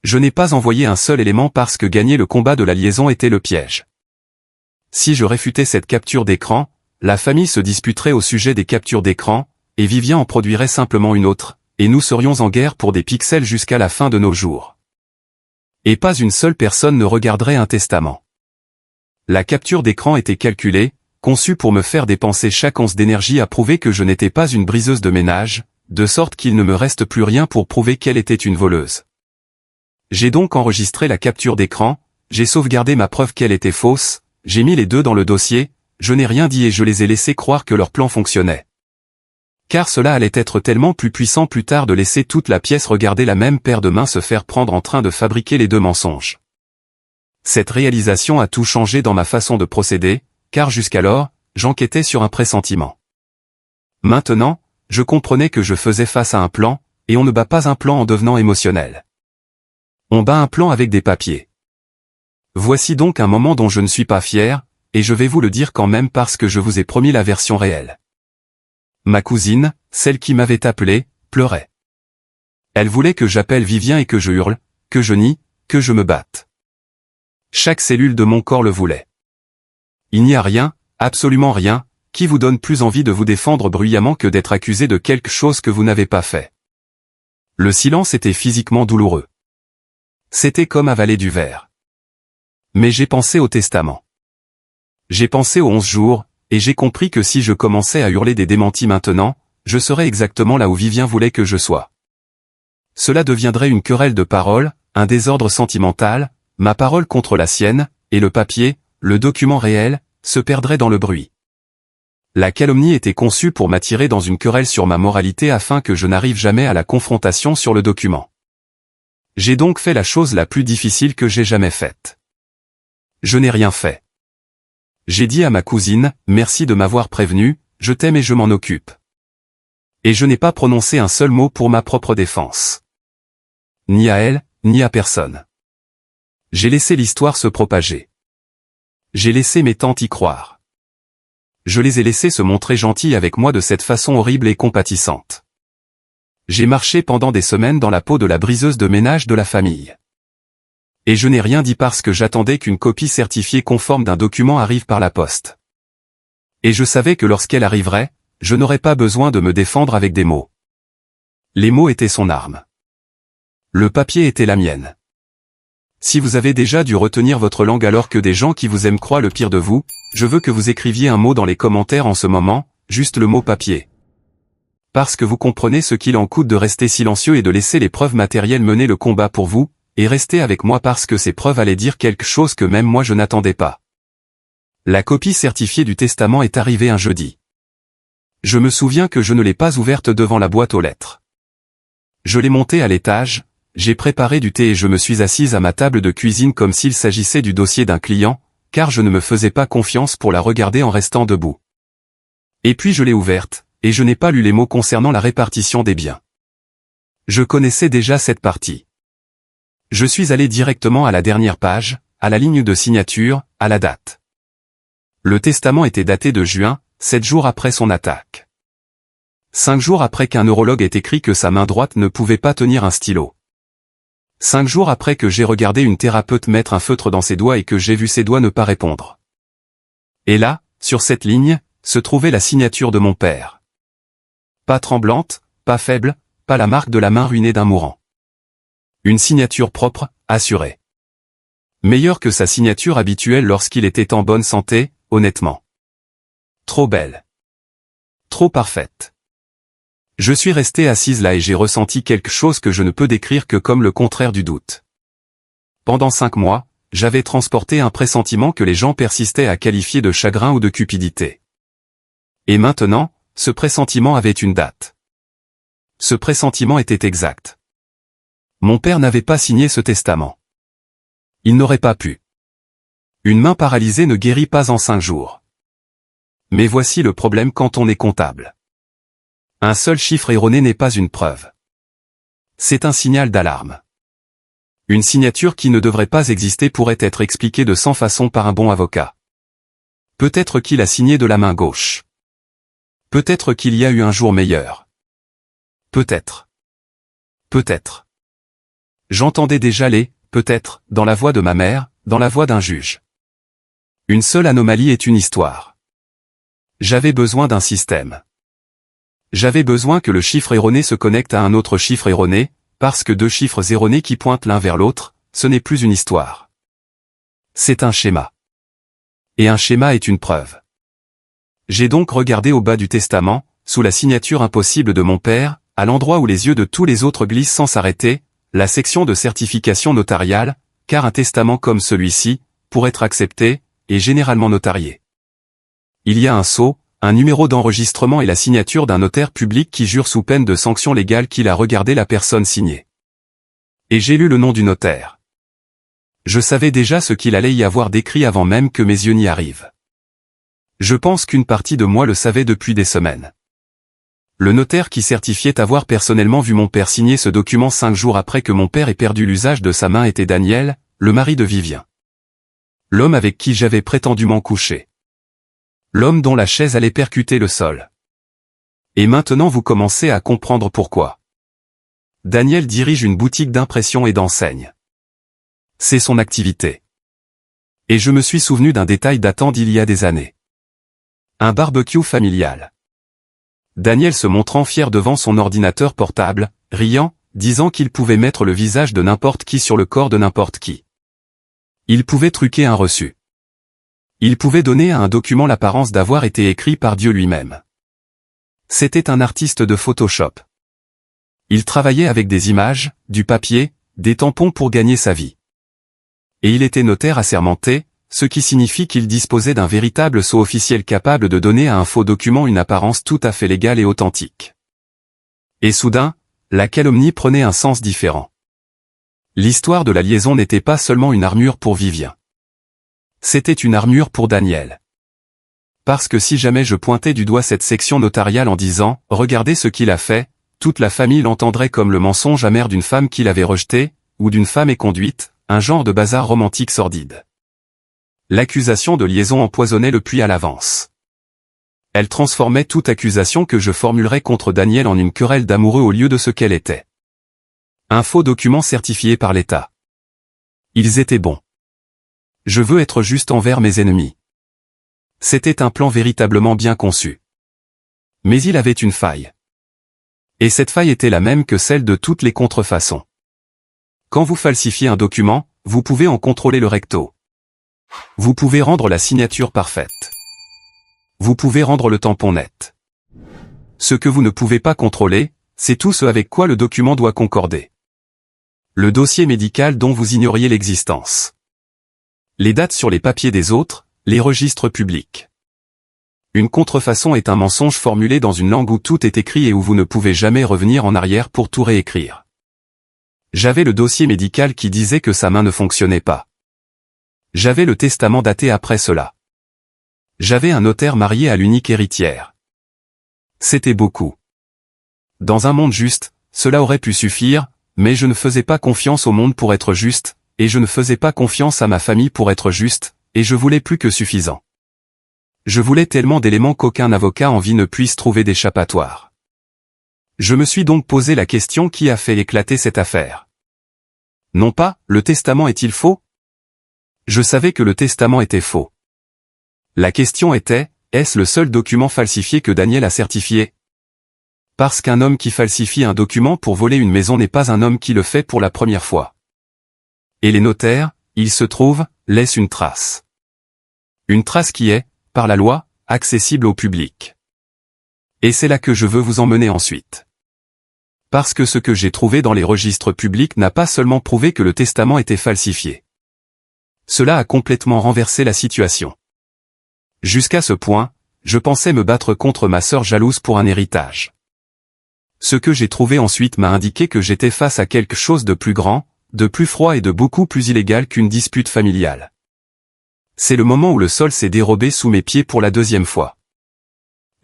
Je n'ai pas envoyé un seul élément parce que gagner le combat de la liaison était le piège. Si je réfutais cette capture d'écran, la famille se disputerait au sujet des captures d'écran, et Vivien en produirait simplement une autre, et nous serions en guerre pour des pixels jusqu'à la fin de nos jours. Et pas une seule personne ne regarderait un testament. La capture d'écran était calculée, conçue pour me faire dépenser chaque once d'énergie à prouver que je n'étais pas une briseuse de ménage, de sorte qu'il ne me reste plus rien pour prouver qu'elle était une voleuse. J'ai donc enregistré la capture d'écran, j'ai sauvegardé ma preuve qu'elle était fausse, j'ai mis les deux dans le dossier, je n'ai rien dit et je les ai laissés croire que leur plan fonctionnait. Car cela allait être tellement plus puissant plus tard de laisser toute la pièce regarder la même paire de mains se faire prendre en train de fabriquer les deux mensonges. Cette réalisation a tout changé dans ma façon de procéder, car jusqu'alors, j'enquêtais sur un pressentiment. Maintenant, je comprenais que je faisais face à un plan, et on ne bat pas un plan en devenant émotionnel. On bat un plan avec des papiers. Voici donc un moment dont je ne suis pas fier, et je vais vous le dire quand même parce que je vous ai promis la version réelle. Ma cousine, celle qui m'avait appelé, pleurait. Elle voulait que j'appelle Vivien et que je hurle, que je nie, que je me batte. Chaque cellule de mon corps le voulait. Il n'y a rien, absolument rien, qui vous donne plus envie de vous défendre bruyamment que d'être accusé de quelque chose que vous n'avez pas fait. Le silence était physiquement douloureux. C'était comme avaler du verre. Mais j'ai pensé au testament. J'ai pensé aux 11 jours, et j'ai compris que si je commençais à hurler des démentis maintenant, je serais exactement là où Vivien voulait que je sois. Cela deviendrait une querelle de paroles, un désordre sentimental, ma parole contre la sienne, et le papier, le document réel, se perdrait dans le bruit. La calomnie était conçue pour m'attirer dans une querelle sur ma moralité afin que je n'arrive jamais à la confrontation sur le document. J'ai donc fait la chose la plus difficile que j'ai jamais faite. Je n'ai rien fait. J'ai dit à ma cousine, merci de m'avoir prévenu, je t'aime et je m'en occupe. Et je n'ai pas prononcé un seul mot pour ma propre défense. Ni à elle, ni à personne. J'ai laissé l'histoire se propager. J'ai laissé mes tantes y croire. Je les ai laissées se montrer gentilles avec moi de cette façon horrible et compatissante. J'ai marché pendant des semaines dans la peau de la briseuse de ménage de la famille. Et je n'ai rien dit parce que j'attendais qu'une copie certifiée conforme d'un document arrive par la poste. Et je savais que lorsqu'elle arriverait, je n'aurais pas besoin de me défendre avec des mots. Les mots étaient son arme. Le papier était la mienne. Si vous avez déjà dû retenir votre langue alors que des gens qui vous aiment croient le pire de vous, je veux que vous écriviez un mot dans les commentaires en ce moment, juste le mot papier. Parce que vous comprenez ce qu'il en coûte de rester silencieux et de laisser les preuves matérielles mener le combat pour vous, et rester avec moi parce que ces preuves allaient dire quelque chose que même moi je n'attendais pas. La copie certifiée du testament est arrivée un jeudi. Je me souviens que je ne l'ai pas ouverte devant la boîte aux lettres. Je l'ai montée à l'étage, j'ai préparé du thé et je me suis assise à ma table de cuisine comme s'il s'agissait du dossier d'un client, car je ne me faisais pas confiance pour la regarder en restant debout. Et puis je l'ai ouverte, et je n'ai pas lu les mots concernant la répartition des biens. Je connaissais déjà cette partie. Je suis allé directement à la dernière page, à la ligne de signature, à la date. Le testament était daté de juin, 7 jours après son attaque. 5 jours après qu'un neurologue ait écrit que sa main droite ne pouvait pas tenir un stylo. 5 jours après que j'ai regardé une thérapeute mettre un feutre dans ses doigts et que j'ai vu ses doigts ne pas répondre. Et là, sur cette ligne, se trouvait la signature de mon père. Pas tremblante, pas faible, pas la marque de la main ruinée d'un mourant. Une signature propre, assurée. Meilleure que sa signature habituelle lorsqu'il était en bonne santé, honnêtement. Trop belle. Trop parfaite. Je suis restée assise là et j'ai ressenti quelque chose que je ne peux décrire que comme le contraire du doute. Pendant 5 mois, j'avais transporté un pressentiment que les gens persistaient à qualifier de chagrin ou de cupidité. Et maintenant, ce pressentiment avait une date. Ce pressentiment était exact. Mon père n'avait pas signé ce testament. Il n'aurait pas pu. Une main paralysée ne guérit pas en 5 jours. Mais voici le problème quand on est comptable. Un seul chiffre erroné n'est pas une preuve. C'est un signal d'alarme. Une signature qui ne devrait pas exister pourrait être expliquée de 100 façons par un bon avocat. Peut-être qu'il a signé de la main gauche. Peut-être qu'il y a eu un jour meilleur. Peut-être. Peut-être. J'entendais déjà les « peut-être » dans la voix de ma mère, dans la voix d'un juge. Une seule anomalie est une histoire. J'avais besoin d'un système. J'avais besoin que le chiffre erroné se connecte à un autre chiffre erroné, parce que 2 chiffres erronés qui pointent l'un vers l'autre, ce n'est plus une histoire. C'est un schéma. Et un schéma est une preuve. J'ai donc regardé au bas du testament, sous la signature impossible de mon père, à l'endroit où les yeux de tous les autres glissent sans s'arrêter, la section de certification notariale, car un testament comme celui-ci, pour être accepté, est généralement notarié. Il y a un sceau, un numéro d'enregistrement et la signature d'un notaire public qui jure sous peine de sanction légale qu'il a regardé la personne signée. Et j'ai lu le nom du notaire. Je savais déjà ce qu'il allait y avoir d'écrit avant même que mes yeux n'y arrivent. Je pense qu'une partie de moi le savait depuis des semaines. Le notaire qui certifiait avoir personnellement vu mon père signer ce document 5 jours après que mon père ait perdu l'usage de sa main était Daniel, le mari de Vivien. L'homme avec qui j'avais prétendument couché. L'homme dont la chaise allait percuter le sol. Et maintenant vous commencez à comprendre pourquoi. Daniel dirige une boutique d'impression et d'enseigne. C'est son activité. Et je me suis souvenu d'un détail datant d'il y a des années. Un barbecue familial. Daniel se montrant fier devant son ordinateur portable, riant, disant qu'il pouvait mettre le visage de n'importe qui sur le corps de n'importe qui. Il pouvait truquer un reçu. Il pouvait donner à un document l'apparence d'avoir été écrit par Dieu lui-même. C'était un artiste de Photoshop. Il travaillait avec des images, du papier, des tampons pour gagner sa vie. Et il était notaire assermenté, ce qui signifie qu'il disposait d'un véritable sceau officiel capable de donner à un faux document une apparence tout à fait légale et authentique. Et soudain, la calomnie prenait un sens différent. L'histoire de la liaison n'était pas seulement une armure pour Vivien. C'était une armure pour Daniel. Parce que si jamais je pointais du doigt cette section notariale en disant « Regardez ce qu'il a fait », toute la famille l'entendrait comme le mensonge amer d'une femme qu'il avait rejetée, ou d'une femme éconduite, un genre de bazar romantique sordide. L'accusation de liaison empoisonnait le puits à l'avance. Elle transformait toute accusation que je formulerais contre Daniel en une querelle d'amoureux au lieu de ce qu'elle était. Un faux document certifié par l'État. Ils étaient bons. Je veux être juste envers mes ennemis. C'était un plan véritablement bien conçu. Mais il avait une faille. Et cette faille était la même que celle de toutes les contrefaçons. Quand vous falsifiez un document, vous pouvez en contrôler le recto. Vous pouvez rendre la signature parfaite. Vous pouvez rendre le tampon net. Ce que vous ne pouvez pas contrôler, c'est tout ce avec quoi le document doit concorder. Le dossier médical dont vous ignoriez l'existence. Les dates sur les papiers des autres, les registres publics. Une contrefaçon est un mensonge formulé dans une langue où tout est écrit et où vous ne pouvez jamais revenir en arrière pour tout réécrire. J'avais le dossier médical qui disait que sa main ne fonctionnait pas. J'avais le testament daté après cela. J'avais un notaire marié à l'unique héritière. C'était beaucoup. Dans un monde juste, cela aurait pu suffire, mais je ne faisais pas confiance au monde pour être juste, et je ne faisais pas confiance à ma famille pour être juste, et je voulais plus que suffisant. Je voulais tellement d'éléments qu'aucun avocat en vie ne puisse trouver d'échappatoire. Je me suis donc posé la question qui a fait éclater cette affaire. Non pas, le testament est-il faux? Je savais que le testament était faux. La question était, est-ce le seul document falsifié que Daniel a certifié? Parce qu'un homme qui falsifie un document pour voler une maison n'est pas un homme qui le fait pour la première fois. Et les notaires, il se trouve, laissent une trace. Une trace qui est, par la loi, accessible au public. Et c'est là que je veux vous emmener ensuite. Parce que ce que j'ai trouvé dans les registres publics n'a pas seulement prouvé que le testament était falsifié. Cela a complètement renversé la situation. Jusqu'à ce point, je pensais me battre contre ma sœur jalouse pour un héritage. Ce que j'ai trouvé ensuite m'a indiqué que j'étais face à quelque chose de plus grand, de plus froid et de beaucoup plus illégal qu'une dispute familiale. C'est le moment où le sol s'est dérobé sous mes pieds pour la deuxième fois.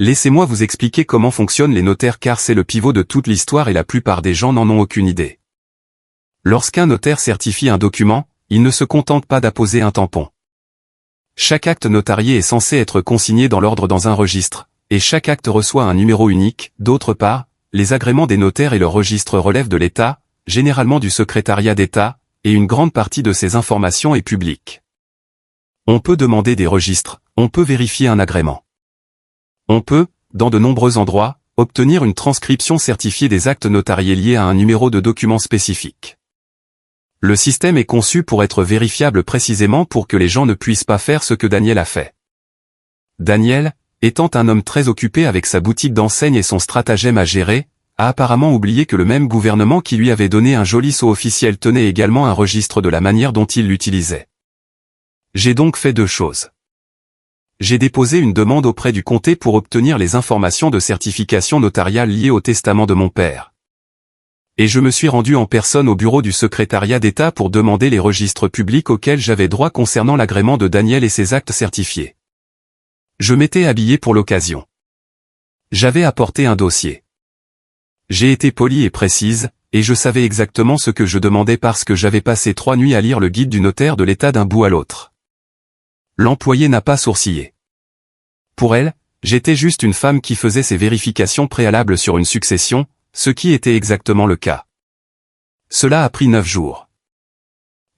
Laissez-moi vous expliquer comment fonctionnent les notaires car c'est le pivot de toute l'histoire et la plupart des gens n'en ont aucune idée. Lorsqu'un notaire certifie un document, il ne se contente pas d'apposer un tampon. Chaque acte notarié est censé être consigné dans l'ordre dans un registre, et chaque acte reçoit un numéro unique. D'autre part, les agréments des notaires et leurs registres relèvent de l'État, généralement du secrétariat d'État, et une grande partie de ces informations est publique. On peut demander des registres, on peut vérifier un agrément. On peut, dans de nombreux endroits, obtenir une transcription certifiée des actes notariés liés à un numéro de document spécifique. Le système est conçu pour être vérifiable précisément pour que les gens ne puissent pas faire ce que Daniel a fait. Daniel, étant un homme très occupé avec sa boutique d'enseigne et son stratagème à gérer, a apparemment oublié que le même gouvernement qui lui avait donné un joli sceau officiel tenait également un registre de la manière dont il l'utilisait. J'ai donc fait deux choses. J'ai déposé une demande auprès du comté pour obtenir les informations de certification notariale liées au testament de mon père. Et je me suis rendu en personne au bureau du secrétariat d'État pour demander les registres publics auxquels j'avais droit concernant l'agrément de Daniel et ses actes certifiés. Je m'étais habillé pour l'occasion. J'avais apporté un dossier. J'ai été poli et précise, et je savais exactement ce que je demandais parce que j'avais passé 3 nuits à lire le guide du notaire de l'État d'un bout à l'autre. L'employé n'a pas sourcillé. Pour elle, j'étais juste une femme qui faisait ses vérifications préalables sur une succession, ce qui était exactement le cas. Cela a pris 9 jours.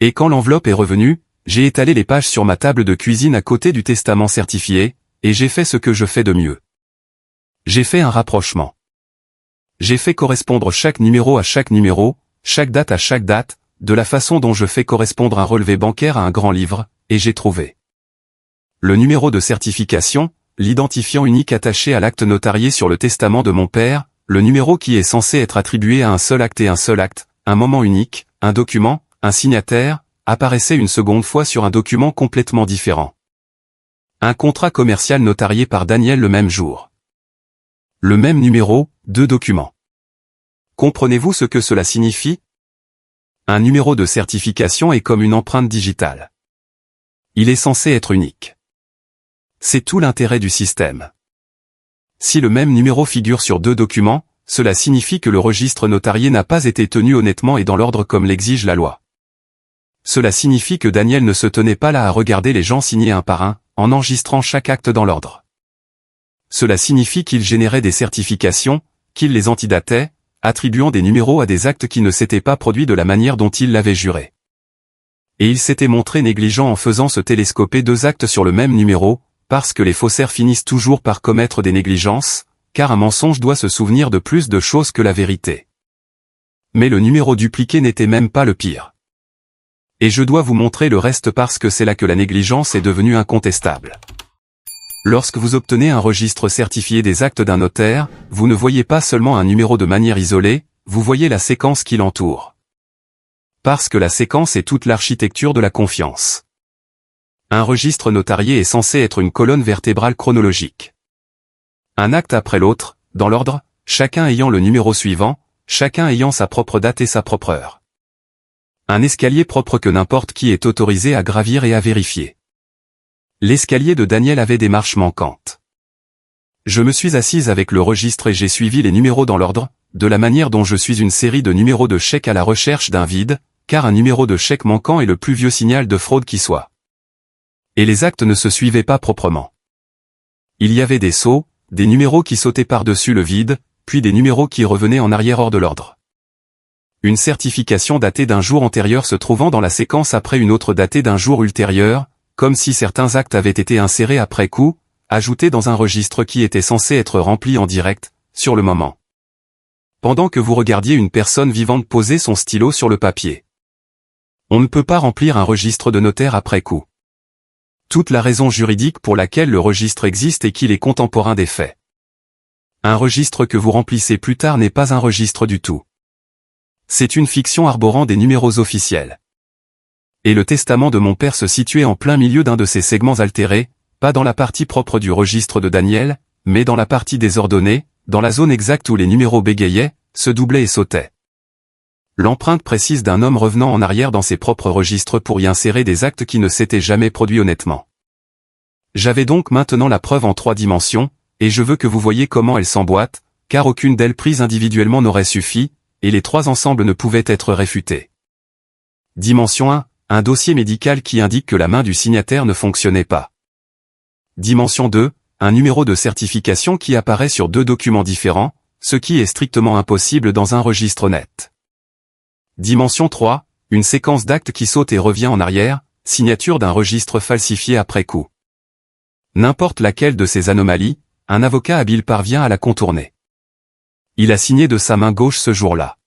Et quand l'enveloppe est revenue, j'ai étalé les pages sur ma table de cuisine à côté du testament certifié, et j'ai fait ce que je fais de mieux. J'ai fait un rapprochement. J'ai fait correspondre chaque numéro à chaque numéro, chaque date à chaque date, de la façon dont je fais correspondre un relevé bancaire à un grand livre, et j'ai trouvé le numéro de certification, l'identifiant unique attaché à l'acte notarié sur le testament de mon père, le numéro qui est censé être attribué à un seul acte et un seul acte, un moment unique, un document, un signataire, apparaissait une seconde fois sur un document complètement différent. Un contrat commercial notarié par Daniel le même jour. Le même numéro, 2 documents. Comprenez-vous ce que cela signifie? Un numéro de certification est comme une empreinte digitale. Il est censé être unique. C'est tout l'intérêt du système. Si le même numéro figure sur 2 documents, cela signifie que le registre notarié n'a pas été tenu honnêtement et dans l'ordre comme l'exige la loi. Cela signifie que Daniel ne se tenait pas là à regarder les gens signer un par un, en enregistrant chaque acte dans l'ordre. Cela signifie qu'il générait des certifications, qu'il les antidatait, attribuant des numéros à des actes qui ne s'étaient pas produits de la manière dont il l'avait juré. Et il s'était montré négligent en faisant se télescoper 2 actes sur le même numéro, parce que les faussaires finissent toujours par commettre des négligences, car un mensonge doit se souvenir de plus de choses que la vérité. Mais le numéro dupliqué n'était même pas le pire. Et je dois vous montrer le reste parce que c'est là que la négligence est devenue incontestable. Lorsque vous obtenez un registre certifié des actes d'un notaire, vous ne voyez pas seulement un numéro de manière isolée, vous voyez la séquence qui l'entoure. Parce que la séquence est toute l'architecture de la confiance. Un registre notarié est censé être une colonne vertébrale chronologique. Un acte après l'autre, dans l'ordre, chacun ayant le numéro suivant, chacun ayant sa propre date et sa propre heure. Un escalier propre que n'importe qui est autorisé à gravir et à vérifier. L'escalier de Daniel avait des marches manquantes. Je me suis assise avec le registre et j'ai suivi les numéros dans l'ordre, de la manière dont je suis une série de numéros de chèques à la recherche d'un vide, car un numéro de chèque manquant est le plus vieux signal de fraude qui soit. Et les actes ne se suivaient pas proprement. Il y avait des sauts, des numéros qui sautaient par-dessus le vide, puis des numéros qui revenaient en arrière hors de l'ordre. Une certification datée d'un jour antérieur se trouvant dans la séquence après une autre datée d'un jour ultérieur, comme si certains actes avaient été insérés après coup, ajoutés dans un registre qui était censé être rempli en direct, sur le moment. Pendant que vous regardiez une personne vivante poser son stylo sur le papier. On ne peut pas remplir un registre de notaire après coup. Toute la raison juridique pour laquelle le registre existe est qu'il est contemporain des faits. Un registre que vous remplissez plus tard n'est pas un registre du tout. C'est une fiction arborant des numéros officiels. Et le testament de mon père se situait en plein milieu d'un de ces segments altérés, pas dans la partie propre du registre de Daniel, mais dans la partie désordonnée, dans la zone exacte où les numéros bégayaient, se doublaient et sautaient. L'empreinte précise d'un homme revenant en arrière dans ses propres registres pour y insérer des actes qui ne s'étaient jamais produits honnêtement. J'avais donc maintenant la preuve en 3 dimensions, et je veux que vous voyiez comment elle s'emboîte, car aucune d'elles prise individuellement n'aurait suffi, et les 3 ensemble ne pouvaient être réfutés. Dimension 1. Un dossier médical qui indique que la main du signataire ne fonctionnait pas. Dimension 2, un numéro de certification qui apparaît sur 2 documents différents, ce qui est strictement impossible dans un registre net. Dimension 3, une séquence d'actes qui saute et revient en arrière, signature d'un registre falsifié après coup. N'importe laquelle de ces anomalies, un avocat habile parvient à la contourner. Il a signé de sa main gauche ce jour-là.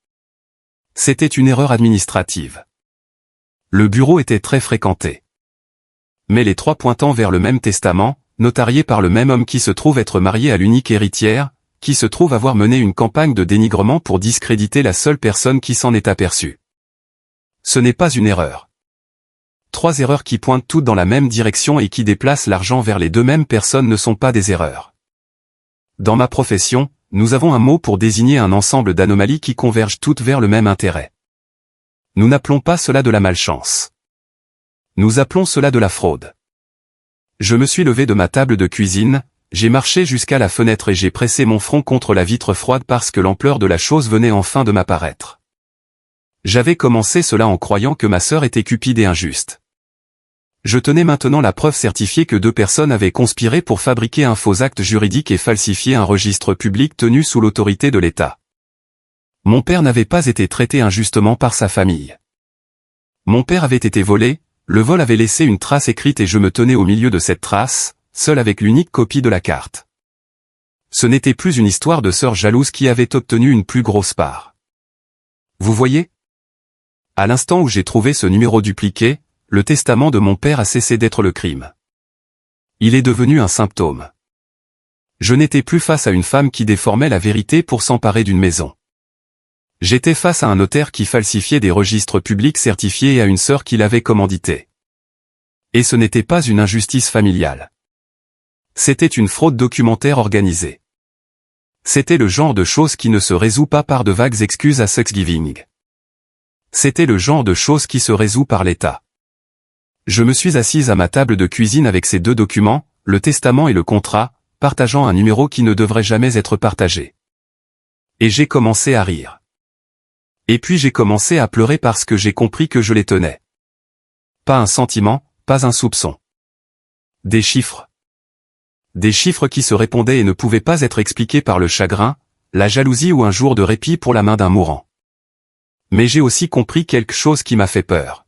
C'était une erreur administrative. Le bureau était très fréquenté. Mais les 3 pointant vers le même testament, notarié par le même homme qui se trouve être marié à l'unique héritière, qui se trouve avoir mené une campagne de dénigrement pour discréditer la seule personne qui s'en est aperçue. Ce n'est pas une erreur. 3 erreurs qui pointent toutes dans la même direction et qui déplacent l'argent vers les 2 mêmes personnes ne sont pas des erreurs. Dans ma profession, nous avons un mot pour désigner un ensemble d'anomalies qui convergent toutes vers le même intérêt. Nous n'appelons pas cela de la malchance. Nous appelons cela de la fraude. Je me suis levé de ma table de cuisine, j'ai marché jusqu'à la fenêtre et j'ai pressé mon front contre la vitre froide parce que l'ampleur de la chose venait enfin de m'apparaître. J'avais commencé cela en croyant que ma sœur était cupide et injuste. Je tenais maintenant la preuve certifiée que 2 personnes avaient conspiré pour fabriquer un faux acte juridique et falsifier un registre public tenu sous l'autorité de l'État. Mon père n'avait pas été traité injustement par sa famille. Mon père avait été volé, le vol avait laissé une trace écrite et je me tenais au milieu de cette trace, seul avec l'unique copie de la carte. Ce n'était plus une histoire de sœur jalouse qui avait obtenu une plus grosse part. Vous voyez ? À l'instant où j'ai trouvé ce numéro dupliqué, le testament de mon père a cessé d'être le crime. Il est devenu un symptôme. Je n'étais plus face à une femme qui déformait la vérité pour s'emparer d'une maison. J'étais face à un notaire qui falsifiait des registres publics certifiés et à une sœur qui l'avait commandité. Et ce n'était pas une injustice familiale. C'était une fraude documentaire organisée. C'était le genre de chose qui ne se résout pas par de vagues excuses à Thanksgiving. C'était le genre de chose qui se résout par l'État. Je me suis assise à ma table de cuisine avec ces 2 documents, le testament et le contrat, partageant un numéro qui ne devrait jamais être partagé. Et j'ai commencé à rire. Et puis j'ai commencé à pleurer parce que j'ai compris que je les tenais. Pas un sentiment, pas un soupçon. Des chiffres. Des chiffres qui se répondaient et ne pouvaient pas être expliqués par le chagrin, la jalousie ou un jour de répit pour la main d'un mourant. Mais j'ai aussi compris quelque chose qui m'a fait peur.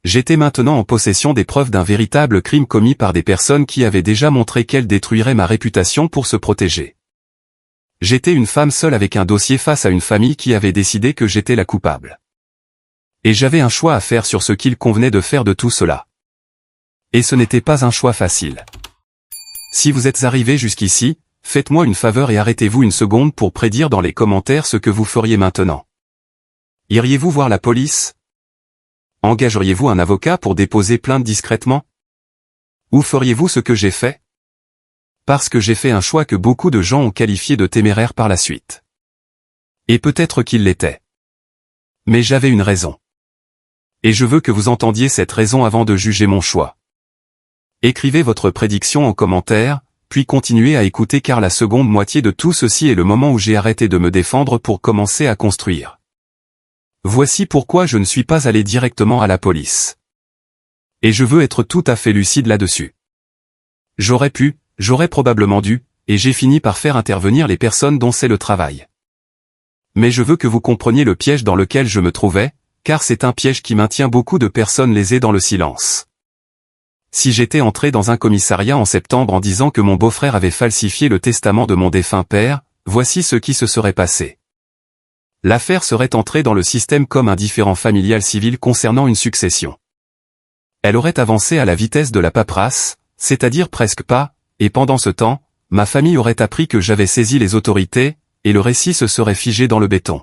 J'étais maintenant en possession des preuves d'un véritable crime commis par des personnes qui avaient déjà montré qu'elles détruiraient ma réputation pour se protéger. J'étais une femme seule avec un dossier face à une famille qui avait décidé que j'étais la coupable. Et j'avais un choix à faire sur ce qu'il convenait de faire de tout cela. Et ce n'était pas un choix facile. Si vous êtes arrivé jusqu'ici, faites-moi une faveur et arrêtez-vous une seconde pour prédire dans les commentaires ce que vous feriez maintenant. Iriez-vous voir la police? Engageriez-vous un avocat pour déposer plainte discrètement? Ou feriez-vous ce que j'ai fait? Parce que j'ai fait un choix que beaucoup de gens ont qualifié de téméraire par la suite. Et peut-être qu'il l'était. Mais j'avais une raison. Et je veux que vous entendiez cette raison avant de juger mon choix. Écrivez votre prédiction en commentaire, puis continuez à écouter car la seconde moitié de tout ceci est le moment où j'ai arrêté de me défendre pour commencer à construire. Voici pourquoi je ne suis pas allé directement à la police. Et je veux être tout à fait lucide là-dessus. J'aurais probablement dû, et j'ai fini par faire intervenir les personnes dont c'est le travail. Mais je veux que vous compreniez le piège dans lequel je me trouvais, car c'est un piège qui maintient beaucoup de personnes lésées dans le silence. Si j'étais entré dans un commissariat en septembre en disant que mon beau-frère avait falsifié le testament de mon défunt père, voici ce qui se serait passé. L'affaire serait entrée dans le système comme un différend familial civil concernant une succession. Elle aurait avancé à la vitesse de la paperasse, c'est-à-dire presque pas, et pendant ce temps, ma famille aurait appris que j'avais saisi les autorités, et le récit se serait figé dans le béton.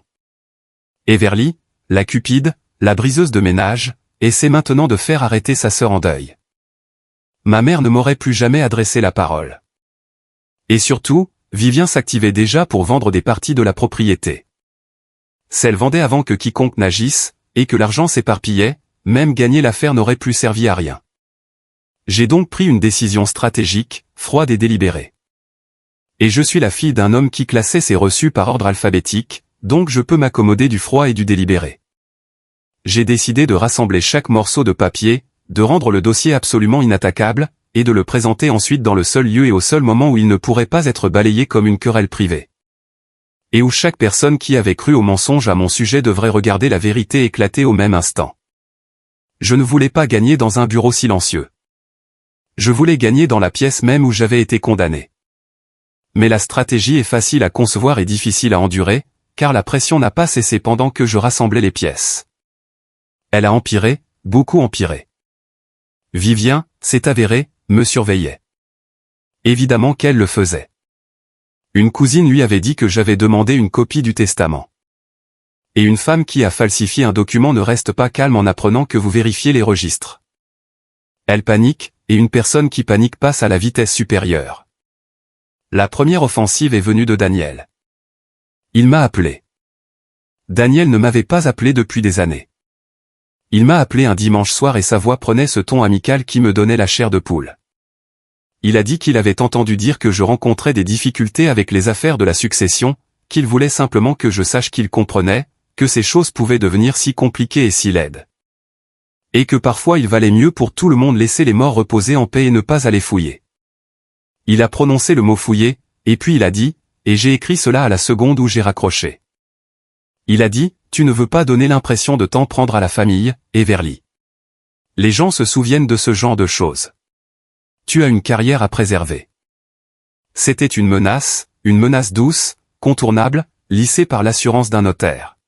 Everly, la cupide, la briseuse de ménage, essaie maintenant de faire arrêter sa sœur en deuil. Ma mère ne m'aurait plus jamais adressé la parole. Et surtout, Vivien s'activait déjà pour vendre des parties de la propriété. Celle vendait avant que quiconque n'agisse, et que l'argent s'éparpillait, même gagner l'affaire n'aurait plus servi à rien. J'ai donc pris une décision stratégique, froide et délibérée. Et je suis la fille d'un homme qui classait ses reçus par ordre alphabétique, donc je peux m'accommoder du froid et du délibéré. J'ai décidé de rassembler chaque morceau de papier, de rendre le dossier absolument inattaquable, et de le présenter ensuite dans le seul lieu et au seul moment où il ne pourrait pas être balayé comme une querelle privée. Et où chaque personne qui avait cru au mensonge à mon sujet devrait regarder la vérité éclater au même instant. Je ne voulais pas gagner dans un bureau silencieux. Je voulais gagner dans la pièce même où j'avais été condamné. Mais la stratégie est facile à concevoir et difficile à endurer, car la pression n'a pas cessé pendant que je rassemblais les pièces. Elle a empiré, beaucoup empiré. Vivien, c'est avéré, me surveillait. Évidemment qu'elle le faisait. Une cousine lui avait dit que j'avais demandé une copie du testament. Et une femme qui a falsifié un document ne reste pas calme en apprenant que vous vérifiez les registres. Elle panique, et une personne qui panique passe à la vitesse supérieure. La première offensive est venue de Daniel. Il m'a appelé. Daniel ne m'avait pas appelé depuis des années. Il m'a appelé un dimanche soir et sa voix prenait ce ton amical qui me donnait la chair de poule. Il a dit qu'il avait entendu dire que je rencontrais des difficultés avec les affaires de la succession, qu'il voulait simplement que je sache qu'il comprenait, que ces choses pouvaient devenir si compliquées et si laides. Et que parfois il valait mieux pour tout le monde laisser les morts reposer en paix et ne pas aller fouiller. Il a prononcé le mot fouiller, et puis il a dit, et j'ai écrit cela à la seconde où j'ai raccroché. Il a dit, tu ne veux pas donner l'impression de t'en prendre à la famille, Everly. Les gens se souviennent de ce genre de choses. Tu as une carrière à préserver. C'était une menace douce, contournable, lissée par l'assurance d'un notaire.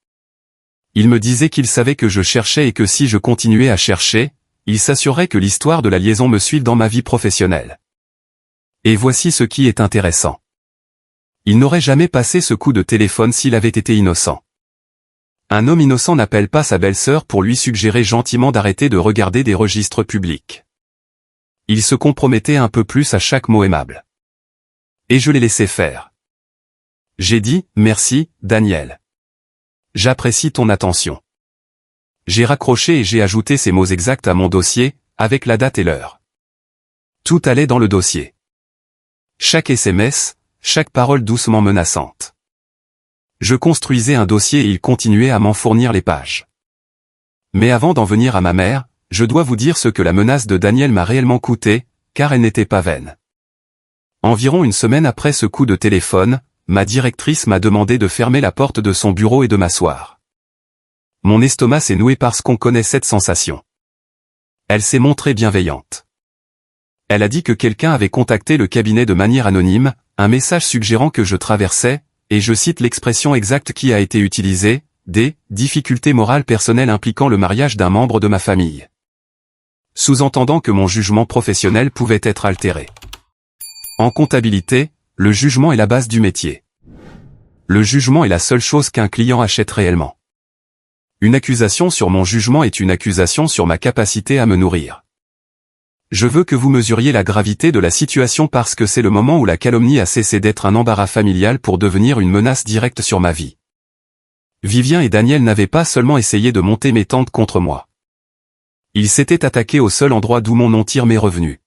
Il me disait qu'il savait que je cherchais et que si je continuais à chercher, il s'assurait que l'histoire de la liaison me suive dans ma vie professionnelle. Et voici ce qui est intéressant. Il n'aurait jamais passé ce coup de téléphone s'il avait été innocent. Un homme innocent n'appelle pas sa belle-sœur pour lui suggérer gentiment d'arrêter de regarder des registres publics. Il se compromettait un peu plus à chaque mot aimable. Et je l'ai laissé faire. J'ai dit, merci, Daniel. J'apprécie ton attention. J'ai raccroché et j'ai ajouté ces mots exacts à mon dossier, avec la date et l'heure. Tout allait dans le dossier. Chaque SMS, chaque parole doucement menaçante. Je construisais un dossier et il continuait à m'en fournir les pages. Mais avant d'en venir à ma mère, je dois vous dire ce que la menace de Daniel m'a réellement coûté, car elle n'était pas vaine. Environ une semaine après ce coup de téléphone, ma directrice m'a demandé de fermer la porte de son bureau et de m'asseoir. Mon estomac s'est noué parce qu'on connaît cette sensation. Elle s'est montrée bienveillante. Elle a dit que quelqu'un avait contacté le cabinet de manière anonyme, un message suggérant que je traversais, et je cite l'expression exacte qui a été utilisée, des difficultés morales personnelles impliquant le mariage d'un membre de ma famille. Sous-entendant que mon jugement professionnel pouvait être altéré. En comptabilité, le jugement est la base du métier. Le jugement est la seule chose qu'un client achète réellement. Une accusation sur mon jugement est une accusation sur ma capacité à me nourrir. Je veux que vous mesuriez la gravité de la situation parce que c'est le moment où la calomnie a cessé d'être un embarras familial pour devenir une menace directe sur ma vie. Vivien et Daniel n'avaient pas seulement essayé de monter mes tentes contre moi. Ils s'étaient attaqués au seul endroit d'où mon nom tire mes revenus.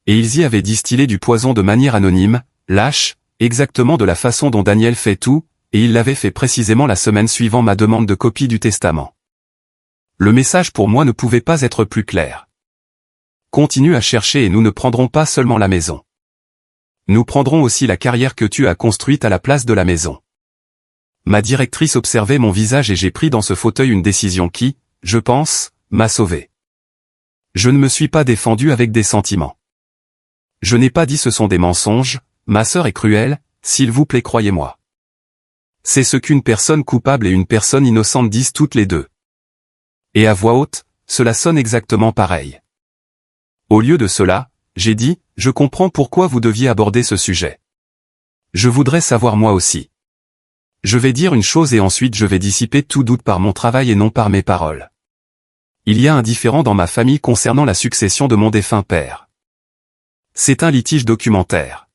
Et ils y avaient distillé du poison de manière anonyme, lâche, exactement de la façon dont Daniel fait tout, et il l'avait fait précisément la semaine suivant ma demande de copie du testament. Le message pour moi ne pouvait pas être plus clair. Continue à chercher et nous ne prendrons pas seulement la maison. Nous prendrons aussi la carrière que tu as construite à la place de la maison. Ma directrice observait mon visage et j'ai pris dans ce fauteuil une décision qui, je pense, m'a sauvé. Je ne me suis pas défendu avec des sentiments. Je n'ai pas dit ce sont des mensonges, ma sœur est cruelle, s'il vous plaît croyez-moi. C'est ce qu'une personne coupable et une personne innocente disent toutes les deux. Et à voix haute, cela sonne exactement pareil. Au lieu de cela, j'ai dit, je comprends pourquoi vous deviez aborder ce sujet. Je voudrais savoir moi aussi. Je vais dire une chose et ensuite je vais dissiper tout doute par mon travail et non par mes paroles. Il y a un différend dans ma famille concernant la succession de mon défunt père. C'est un litige documentaire.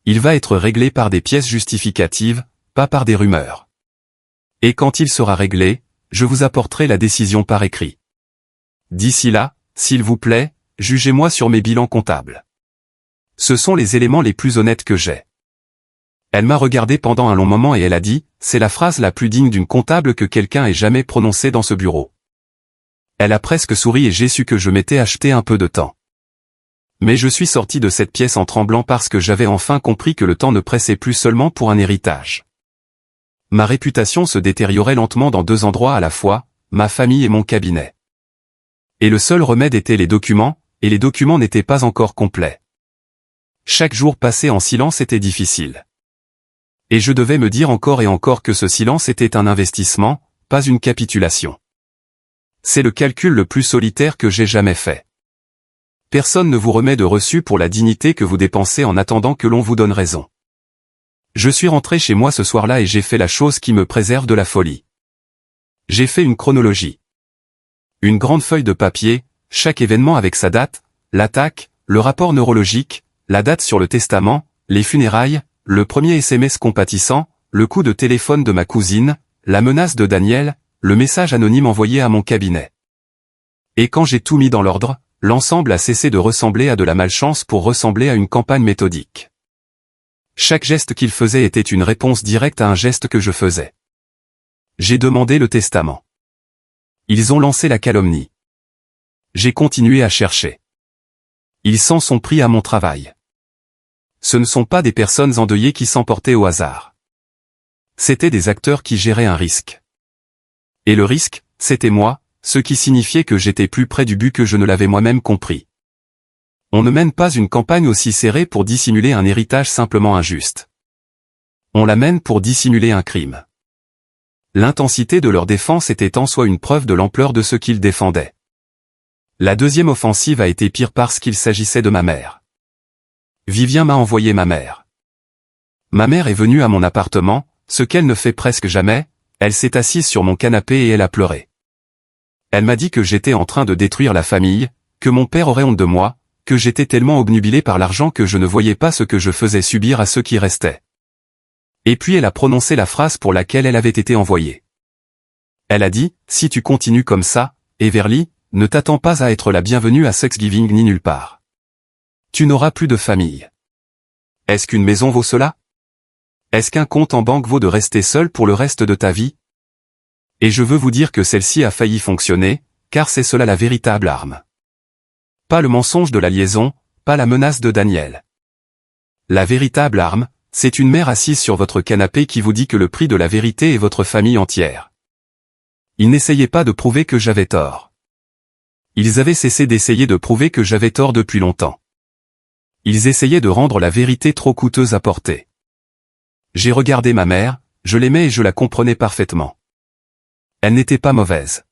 Il va être réglé par des pièces justificatives, pas par des rumeurs. Et quand il sera réglé, je vous apporterai la décision par écrit. D'ici là, s'il vous plaît, jugez-moi sur mes bilans comptables. Ce sont les éléments les plus honnêtes que j'ai. Elle m'a regardé pendant un long moment et elle a dit, c'est la phrase la plus digne d'une comptable que quelqu'un ait jamais prononcée dans ce bureau. Elle a presque souri et j'ai su que je m'étais acheté un peu de temps. Mais je suis sorti de cette pièce en tremblant parce que j'avais enfin compris que le temps ne pressait plus seulement pour un héritage. Ma réputation se détériorait lentement dans deux endroits à la fois, ma famille et mon cabinet. Et le seul remède était les documents, et les documents n'étaient pas encore complets. Chaque jour passé en silence était difficile. Et je devais me dire encore et encore que ce silence était un investissement, pas une capitulation. C'est le calcul le plus solitaire que j'ai jamais fait. Personne ne vous remet de reçu pour la dignité que vous dépensez en attendant que l'on vous donne raison. Je suis rentré chez moi ce soir-là et j'ai fait la chose qui me préserve de la folie. J'ai fait une chronologie. Une grande feuille de papier, chaque événement avec sa date, l'attaque, le rapport neurologique, la date sur le testament, les funérailles, le premier SMS compatissant, le coup de téléphone de ma cousine, la menace de Daniel, le message anonyme envoyé à mon cabinet. Et quand j'ai tout mis dans l'ordre, l'ensemble a cessé de ressembler à de la malchance pour ressembler à une campagne méthodique. Chaque geste qu'il faisait était une réponse directe à un geste que je faisais. J'ai demandé le testament. Ils ont lancé la calomnie. J'ai continué à chercher. Ils s'en sont pris à mon travail. Ce ne sont pas des personnes endeuillées qui s'emportaient au hasard. C'étaient des acteurs qui géraient un risque. Et le risque, c'était moi, ce qui signifiait que j'étais plus près du but que je ne l'avais moi-même compris. On ne mène pas une campagne aussi serrée pour dissimuler un héritage simplement injuste. On la mène pour dissimuler un crime. L'intensité de leur défense était en soi une preuve de l'ampleur de ce qu'ils défendaient. La deuxième offensive a été pire parce qu'il s'agissait de ma mère. Vivien m'a envoyé ma mère. Ma mère est venue à mon appartement, ce qu'elle ne fait presque jamais, elle s'est assise sur mon canapé et elle a pleuré. Elle m'a dit que j'étais en train de détruire la famille, que mon père aurait honte de moi, que j'étais tellement obnubilé par l'argent que je ne voyais pas ce que je faisais subir à ceux qui restaient. Et puis elle a prononcé la phrase pour laquelle elle avait été envoyée. Elle a dit, si tu continues comme ça, Everly, ne t'attends pas à être la bienvenue à Thanksgiving ni nulle part. Tu n'auras plus de famille. Est-ce qu'une maison vaut cela? Est-ce qu'un compte en banque vaut de rester seul pour le reste de ta vie? Et je veux vous dire que celle-ci a failli fonctionner, car c'est cela la véritable arme. Pas le mensonge de la liaison, pas la menace de Daniel. La véritable arme, c'est une mère assise sur votre canapé qui vous dit que le prix de la vérité est votre famille entière. Ils n'essayaient pas de prouver que j'avais tort. Ils avaient cessé d'essayer de prouver que j'avais tort depuis longtemps. Ils essayaient de rendre la vérité trop coûteuse à porter. J'ai regardé ma mère, je l'aimais et je la comprenais parfaitement. Elle n'était pas mauvaise.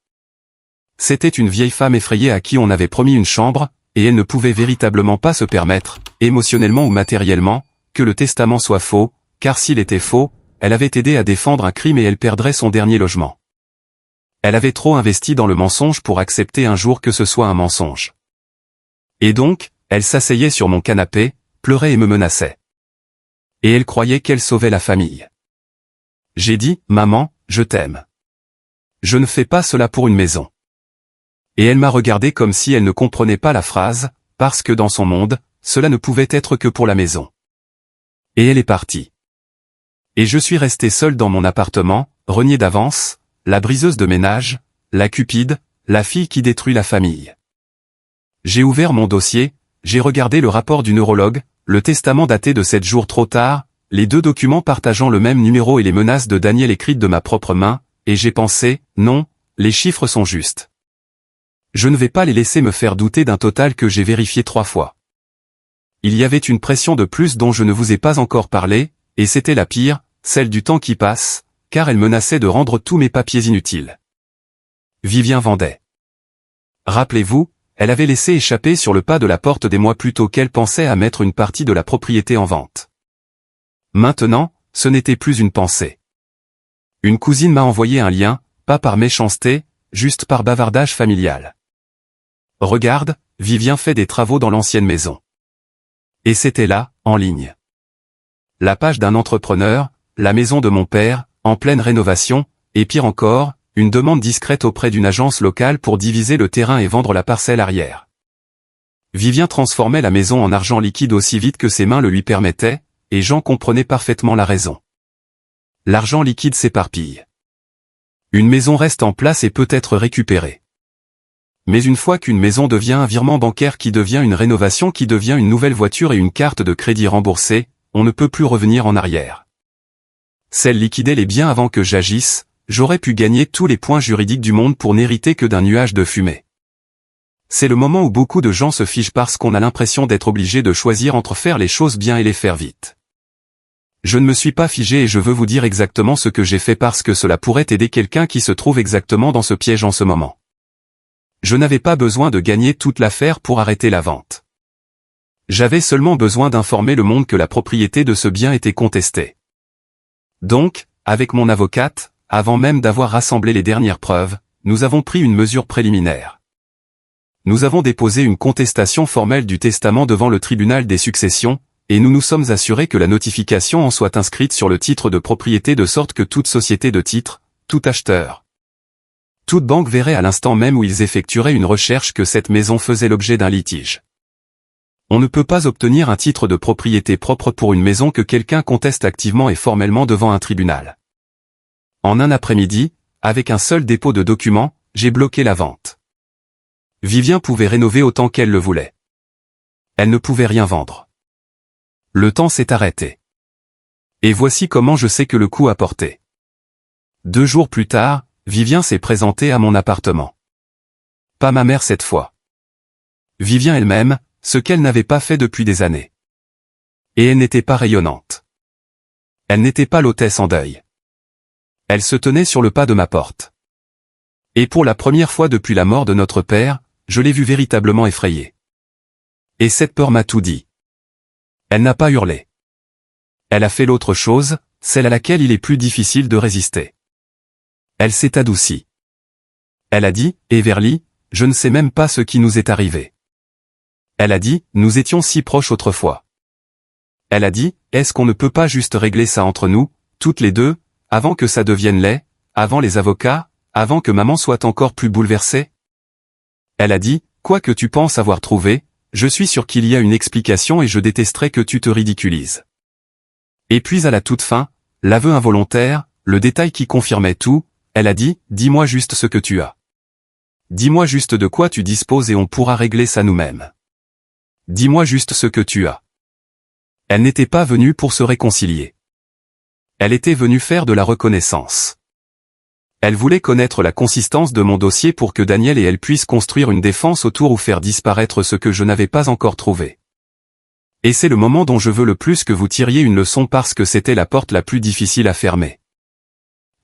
C'était une vieille femme effrayée à qui on avait promis une chambre, et elle ne pouvait véritablement pas se permettre, émotionnellement ou matériellement, que le testament soit faux, car s'il était faux, elle avait aidé à défendre un crime et elle perdrait son dernier logement. Elle avait trop investi dans le mensonge pour accepter un jour que ce soit un mensonge. Et donc, elle s'asseyait sur mon canapé, pleurait et me menaçait. Et elle croyait qu'elle sauvait la famille. J'ai dit, maman, je t'aime. Je ne fais pas cela pour une maison. Et elle m'a regardé comme si elle ne comprenait pas la phrase, parce que dans son monde, cela ne pouvait être que pour la maison. Et elle est partie. Et je suis resté seul dans mon appartement, renié d'avance, la briseuse de ménage, la cupide, la fille qui détruit la famille. J'ai ouvert mon dossier, j'ai regardé le rapport du neurologue, le testament daté de 7 jours trop tard, les 2 documents partageant le même numéro et les menaces de Daniel écrites de ma propre main, et j'ai pensé, non, les chiffres sont justes. Je ne vais pas les laisser me faire douter d'un total que j'ai vérifié 3 fois. Il y avait une pression de plus dont je ne vous ai pas encore parlé, et c'était la pire, celle du temps qui passe, car elle menaçait de rendre tous mes papiers inutiles. Vivien vendait. Rappelez-vous, elle avait laissé échapper sur le pas de la porte des mois plus tôt qu'elle pensait à mettre une partie de la propriété en vente. Maintenant, ce n'était plus une pensée. Une cousine m'a envoyé un lien, pas par méchanceté, juste par bavardage familial. Regarde, Vivien fait des travaux dans l'ancienne maison. Et c'était là, en ligne. La page d'un entrepreneur, la maison de mon père, en pleine rénovation, et pire encore, une demande discrète auprès d'une agence locale pour diviser le terrain et vendre la parcelle arrière. Vivien transformait la maison en argent liquide aussi vite que ses mains le lui permettaient, et Jean comprenait parfaitement la raison. L'argent liquide s'éparpille. Une maison reste en place et peut être récupérée. Mais une fois qu'une maison devient un virement bancaire qui devient une rénovation qui devient une nouvelle voiture et une carte de crédit remboursée, on ne peut plus revenir en arrière. Celle liquidait les biens avant que j'agisse, j'aurais pu gagner tous les points juridiques du monde pour n'hériter que d'un nuage de fumée. C'est le moment où beaucoup de gens se fichent parce qu'on a l'impression d'être obligé de choisir entre faire les choses bien et les faire vite. Je ne me suis pas figé et je veux vous dire exactement ce que j'ai fait parce que cela pourrait aider quelqu'un qui se trouve exactement dans ce piège en ce moment. Je n'avais pas besoin de gagner toute l'affaire pour arrêter la vente. J'avais seulement besoin d'informer le monde que la propriété de ce bien était contestée. Donc, avec mon avocate, avant même d'avoir rassemblé les dernières preuves, nous avons pris une mesure préliminaire. Nous avons déposé une contestation formelle du testament devant le tribunal des successions, et nous nous sommes assurés que la notification en soit inscrite sur le titre de propriété de sorte que toute société de titre, tout acheteur, toute banque verrait à l'instant même où ils effectueraient une recherche que cette maison faisait l'objet d'un litige. On ne peut pas obtenir un titre de propriété propre pour une maison que quelqu'un conteste activement et formellement devant un tribunal. En un après-midi, avec un seul dépôt de documents, j'ai bloqué la vente. Vivien pouvait rénover autant qu'elle le voulait. Elle ne pouvait rien vendre. Le temps s'est arrêté. Et voici comment je sais que le coup a porté. 2 jours plus tard, Vivien s'est présenté à mon appartement. Pas ma mère cette fois. Vivien elle-même, ce qu'elle n'avait pas fait depuis des années. Et elle n'était pas rayonnante. Elle n'était pas l'hôtesse en deuil. Elle se tenait sur le pas de ma porte. Et pour la première fois depuis la mort de notre père, je l'ai vue véritablement effrayée. Et cette peur m'a tout dit. Elle n'a pas hurlé. Elle a fait l'autre chose, celle à laquelle il est plus difficile de résister. Elle s'est adoucie. Elle a dit, Everly, je ne sais même pas ce qui nous est arrivé. Elle a dit, nous étions si proches autrefois. Elle a dit, est-ce qu'on ne peut pas juste régler ça entre nous, toutes les deux, avant que ça devienne laid, avant les avocats, avant que maman soit encore plus bouleversée? Elle a dit, quoi que tu penses avoir trouvé, je suis sûr qu'il y a une explication et je détesterais que tu te ridiculises. Et puis à la toute fin, l'aveu involontaire, le détail qui confirmait tout, elle a dit, dis-moi juste ce que tu as. Dis-moi juste de quoi tu disposes et on pourra régler ça nous-mêmes. Dis-moi juste ce que tu as. Elle n'était pas venue pour se réconcilier. Elle était venue faire de la reconnaissance. Elle voulait connaître la consistance de mon dossier pour que Daniel et elle puissent construire une défense autour ou faire disparaître ce que je n'avais pas encore trouvé. Et c'est le moment dont je veux le plus que vous tiriez une leçon parce que c'était la porte la plus difficile à fermer.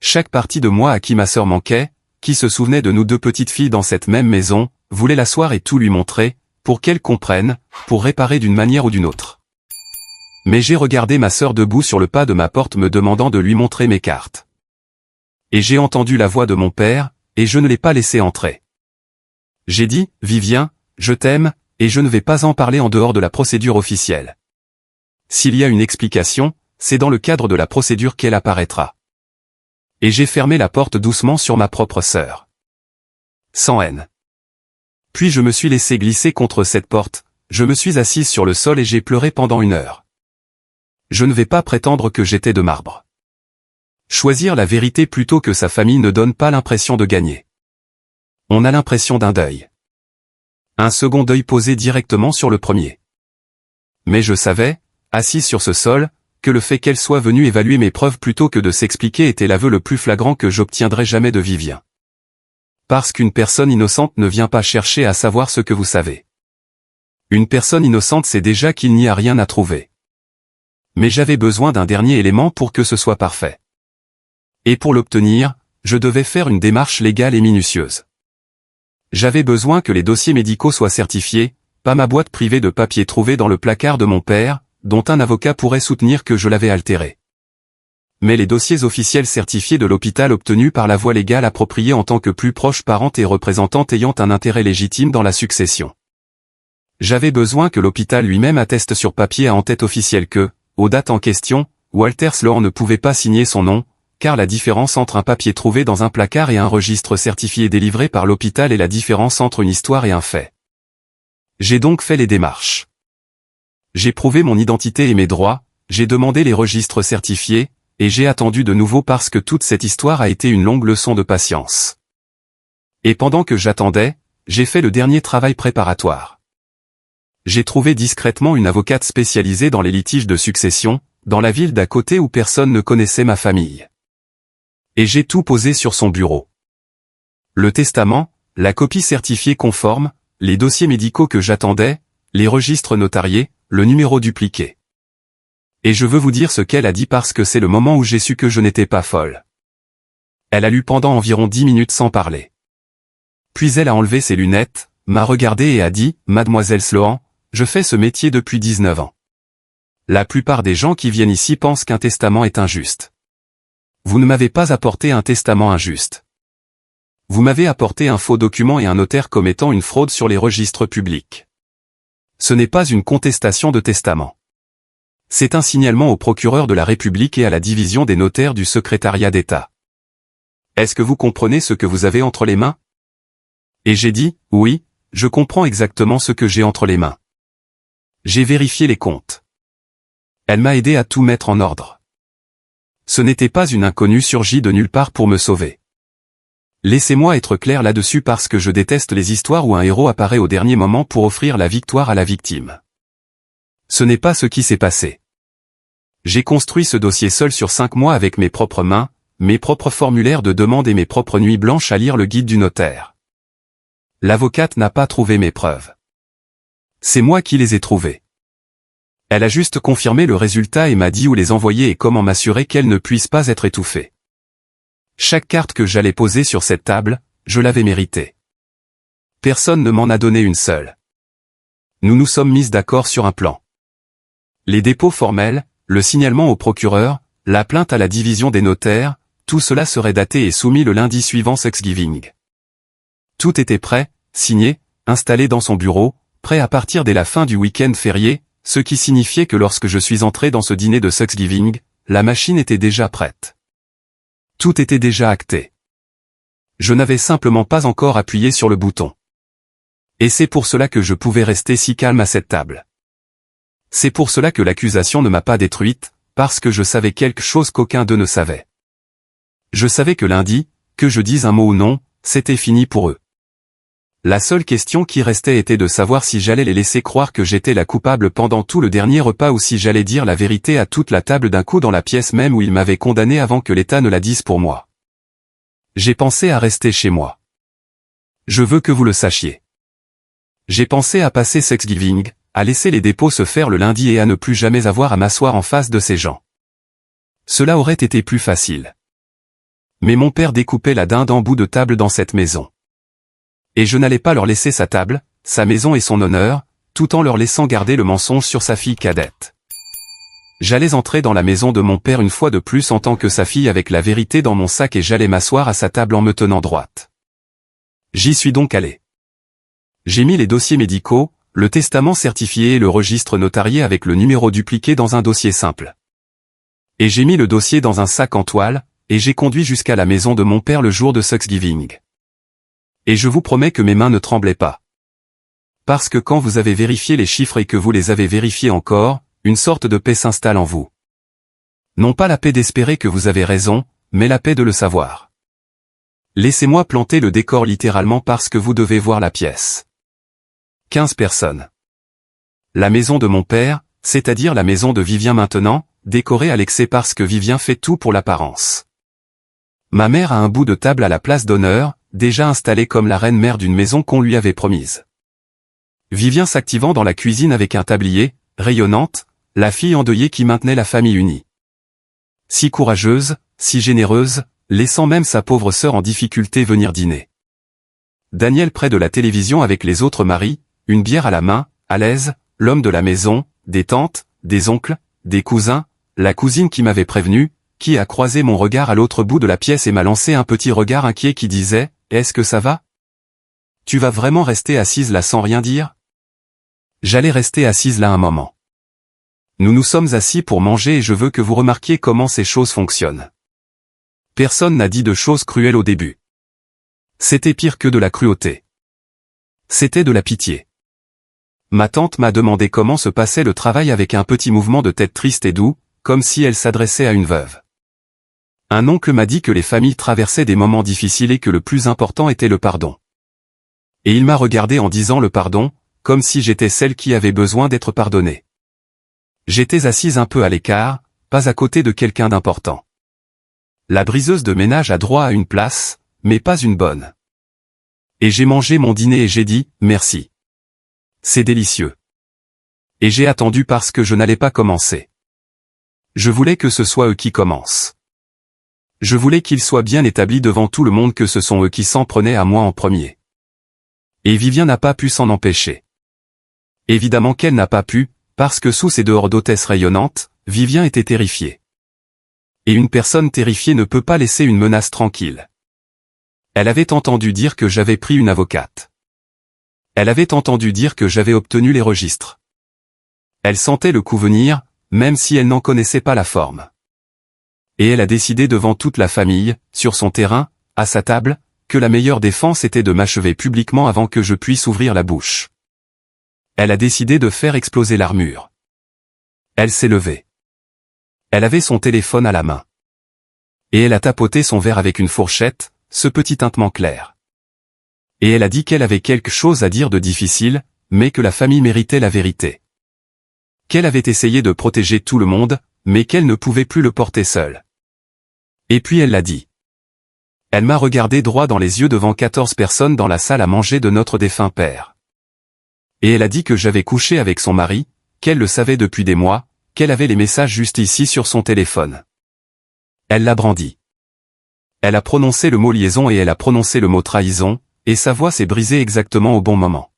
Chaque partie de moi à qui ma sœur manquait, qui se souvenait de nous deux petites filles dans cette même maison, voulait l'asseoir et tout lui montrer, pour qu'elle comprenne, pour réparer d'une manière ou d'une autre. Mais j'ai regardé ma sœur debout sur le pas de ma porte me demandant de lui montrer mes cartes. Et j'ai entendu la voix de mon père, et je ne l'ai pas laissé entrer. J'ai dit, Vivien, je t'aime, et je ne vais pas en parler en dehors de la procédure officielle. S'il y a une explication, c'est dans le cadre de la procédure qu'elle apparaîtra. Et j'ai fermé la porte doucement sur ma propre sœur. Sans haine. Puis je me suis laissé glisser contre cette porte, je me suis assise sur le sol et j'ai pleuré pendant 1 heure. Je ne vais pas prétendre que j'étais de marbre. Choisir la vérité plutôt que sa famille ne donne pas l'impression de gagner. On a l'impression d'un deuil. Un second deuil posé directement sur le premier. Mais je savais, assise sur ce sol, que le fait qu'elle soit venue évaluer mes preuves plutôt que de s'expliquer était l'aveu le plus flagrant que j'obtiendrais jamais de Vivien. Parce qu'une personne innocente ne vient pas chercher à savoir ce que vous savez. Une personne innocente sait déjà qu'il n'y a rien à trouver. Mais j'avais besoin d'un dernier élément pour que ce soit parfait. Et pour l'obtenir, je devais faire une démarche légale et minutieuse. J'avais besoin que les dossiers médicaux soient certifiés, pas ma boîte privée de papier trouvée dans le placard de mon père, dont un avocat pourrait soutenir que je l'avais altéré. Mais les dossiers officiels certifiés de l'hôpital obtenus par la voie légale appropriée en tant que plus proche parente et représentante ayant un intérêt légitime dans la succession. J'avais besoin que l'hôpital lui-même atteste sur papier à en-tête officielle que, aux dates en question, Walter Sloan ne pouvait pas signer son nom, car la différence entre un papier trouvé dans un placard et un registre certifié délivré par l'hôpital est la différence entre une histoire et un fait. J'ai donc fait les démarches. J'ai prouvé mon identité et mes droits, j'ai demandé les registres certifiés, et j'ai attendu de nouveau parce que toute cette histoire a été une longue leçon de patience. Et pendant que j'attendais, j'ai fait le dernier travail préparatoire. J'ai trouvé discrètement une avocate spécialisée dans les litiges de succession, dans la ville d'à côté où personne ne connaissait ma famille. Et j'ai tout posé sur son bureau. Le testament, la copie certifiée conforme, les dossiers médicaux que j'attendais, les registres notariés, le numéro dupliqué. Et je veux vous dire ce qu'elle a dit parce que c'est le moment où j'ai su que je n'étais pas folle. Elle a lu pendant environ 10 minutes sans parler. Puis elle a enlevé ses lunettes, m'a regardé et a dit, Mademoiselle Sloan, je fais ce métier depuis 19 ans. La plupart des gens qui viennent ici pensent qu'un testament est injuste. Vous ne m'avez pas apporté un testament injuste. Vous m'avez apporté un faux document et un notaire commettant une fraude sur les registres publics. Ce n'est pas une contestation de testament. C'est un signalement au procureur de la République et à la division des notaires du secrétariat d'État. Est-ce que vous comprenez ce que vous avez entre les mains? Et j'ai dit, oui, je comprends exactement ce que j'ai entre les mains. J'ai vérifié les comptes. Elle m'a aidé à tout mettre en ordre. Ce n'était pas une inconnue surgie de nulle part pour me sauver. Laissez-moi être clair là-dessus parce que je déteste les histoires où un héros apparaît au dernier moment pour offrir la victoire à la victime. Ce n'est pas ce qui s'est passé. J'ai construit ce dossier seul sur 5 mois avec mes propres mains, mes propres formulaires de demande et mes propres nuits blanches à lire le guide du notaire. L'avocate n'a pas trouvé mes preuves. C'est moi qui les ai trouvées. Elle a juste confirmé le résultat et m'a dit où les envoyer et comment m'assurer qu'elles ne puissent pas être étouffées. Chaque carte que j'allais poser sur cette table, je l'avais méritée. Personne ne m'en a donné une seule. Nous nous sommes mis d'accord sur un plan. Les dépôts formels, le signalement au procureur, la plainte à la division des notaires, tout cela serait daté et soumis le lundi suivant Thanksgiving. Tout était prêt, signé, installé dans son bureau, prêt à partir dès la fin du week-end férié, ce qui signifiait que lorsque je suis entré dans ce dîner de Thanksgiving, la machine était déjà prête. Tout était déjà acté. Je n'avais simplement pas encore appuyé sur le bouton. Et c'est pour cela que je pouvais rester si calme à cette table. C'est pour cela que l'accusation ne m'a pas détruite, parce que je savais quelque chose qu'aucun d'eux ne savait. Je savais que lundi, que je dise un mot ou non, c'était fini pour eux. La seule question qui restait était de savoir si j'allais les laisser croire que j'étais la coupable pendant tout le dernier repas ou si j'allais dire la vérité à toute la table d'un coup dans la pièce même où ils m'avaient condamné avant que l'État ne la dise pour moi. J'ai pensé à rester chez moi. Je veux que vous le sachiez. J'ai pensé à passer Thanksgiving, à laisser les dépôts se faire le lundi et à ne plus jamais avoir à m'asseoir en face de ces gens. Cela aurait été plus facile. Mais mon père découpait la dinde en bouts de table dans cette maison. Et je n'allais pas leur laisser sa table, sa maison et son honneur, tout en leur laissant garder le mensonge sur sa fille cadette. J'allais entrer dans la maison de mon père une fois de plus en tant que sa fille avec la vérité dans mon sac et j'allais m'asseoir à sa table en me tenant droite. J'y suis donc allé. J'ai mis les dossiers médicaux, le testament certifié et le registre notarié avec le numéro dupliqué dans un dossier simple. Et j'ai mis le dossier dans un sac en toile, et j'ai conduit jusqu'à la maison de mon père le jour de Thanksgiving. Et je vous promets que mes mains ne tremblaient pas. Parce que quand vous avez vérifié les chiffres et que vous les avez vérifiés encore, une sorte de paix s'installe en vous. Non pas la paix d'espérer que vous avez raison, mais la paix de le savoir. Laissez-moi planter le décor littéralement parce que vous devez voir la pièce. 15 personnes. La maison de mon père, c'est-à-dire la maison de Vivien maintenant, décorée à l'excès parce que Vivien fait tout pour l'apparence. Ma mère a un bout de table à la place d'honneur, déjà installée comme la reine mère d'une maison qu'on lui avait promise. Vivien s'activant dans la cuisine avec un tablier, rayonnante, la fille endeuillée qui maintenait la famille unie. Si courageuse, si généreuse, laissant même sa pauvre sœur en difficulté venir dîner. Daniel près de la télévision avec les autres maris, une bière à la main, à l'aise, l'homme de la maison, des tantes, des oncles, des cousins, la cousine qui m'avait prévenu, qui a croisé mon regard à l'autre bout de la pièce et m'a lancé un petit regard inquiet qui disait « Est-ce que ça va ? Tu vas vraiment rester assise là sans rien dire ?» J'allais rester assise là un moment. Nous nous sommes assis pour manger et je veux que vous remarquiez comment ces choses fonctionnent. Personne n'a dit de choses cruelles au début. C'était pire que de la cruauté. C'était de la pitié. Ma tante m'a demandé comment se passait le travail avec un petit mouvement de tête triste et doux, comme si elle s'adressait à une veuve. Un oncle m'a dit que les familles traversaient des moments difficiles et que le plus important était le pardon. Et il m'a regardé en disant le pardon, comme si j'étais celle qui avait besoin d'être pardonnée. J'étais assise un peu à l'écart, pas à côté de quelqu'un d'important. La briseuse de ménage a droit à une place, mais pas une bonne. Et j'ai mangé mon dîner et j'ai dit « merci ». C'est délicieux. Et j'ai attendu parce que je n'allais pas commencer. Je voulais que ce soit eux qui commencent. Je voulais qu'ils soient bien établis devant tout le monde que ce sont eux qui s'en prenaient à moi en premier. Et Vivien n'a pas pu s'en empêcher. Évidemment qu'elle n'a pas pu, parce que sous ses dehors d'hôtesse rayonnante, Vivien était terrifié. Et une personne terrifiée ne peut pas laisser une menace tranquille. Elle avait entendu dire que j'avais pris une avocate. Elle avait entendu dire que j'avais obtenu les registres. Elle sentait le coup venir, même si elle n'en connaissait pas la forme. Et elle a décidé devant toute la famille, sur son terrain, à sa table, que la meilleure défense était de m'achever publiquement avant que je puisse ouvrir la bouche. Elle a décidé de faire exploser l'armure. Elle s'est levée. Elle avait son téléphone à la main. Et elle a tapoté son verre avec une fourchette, ce petit tintement clair. Et elle a dit qu'elle avait quelque chose à dire de difficile, mais que la famille méritait la vérité. Qu'elle avait essayé de protéger tout le monde, mais qu'elle ne pouvait plus le porter seule. Et puis elle l'a dit. Elle m'a regardé droit dans les yeux devant 14 personnes dans la salle à manger de notre défunt père. Et elle a dit que j'avais couché avec son mari, qu'elle le savait depuis des mois, qu'elle avait les messages juste ici sur son téléphone. Elle l'a brandi. Elle a prononcé le mot liaison et elle a prononcé le mot trahison, et sa voix s'est brisée exactement au bon moment.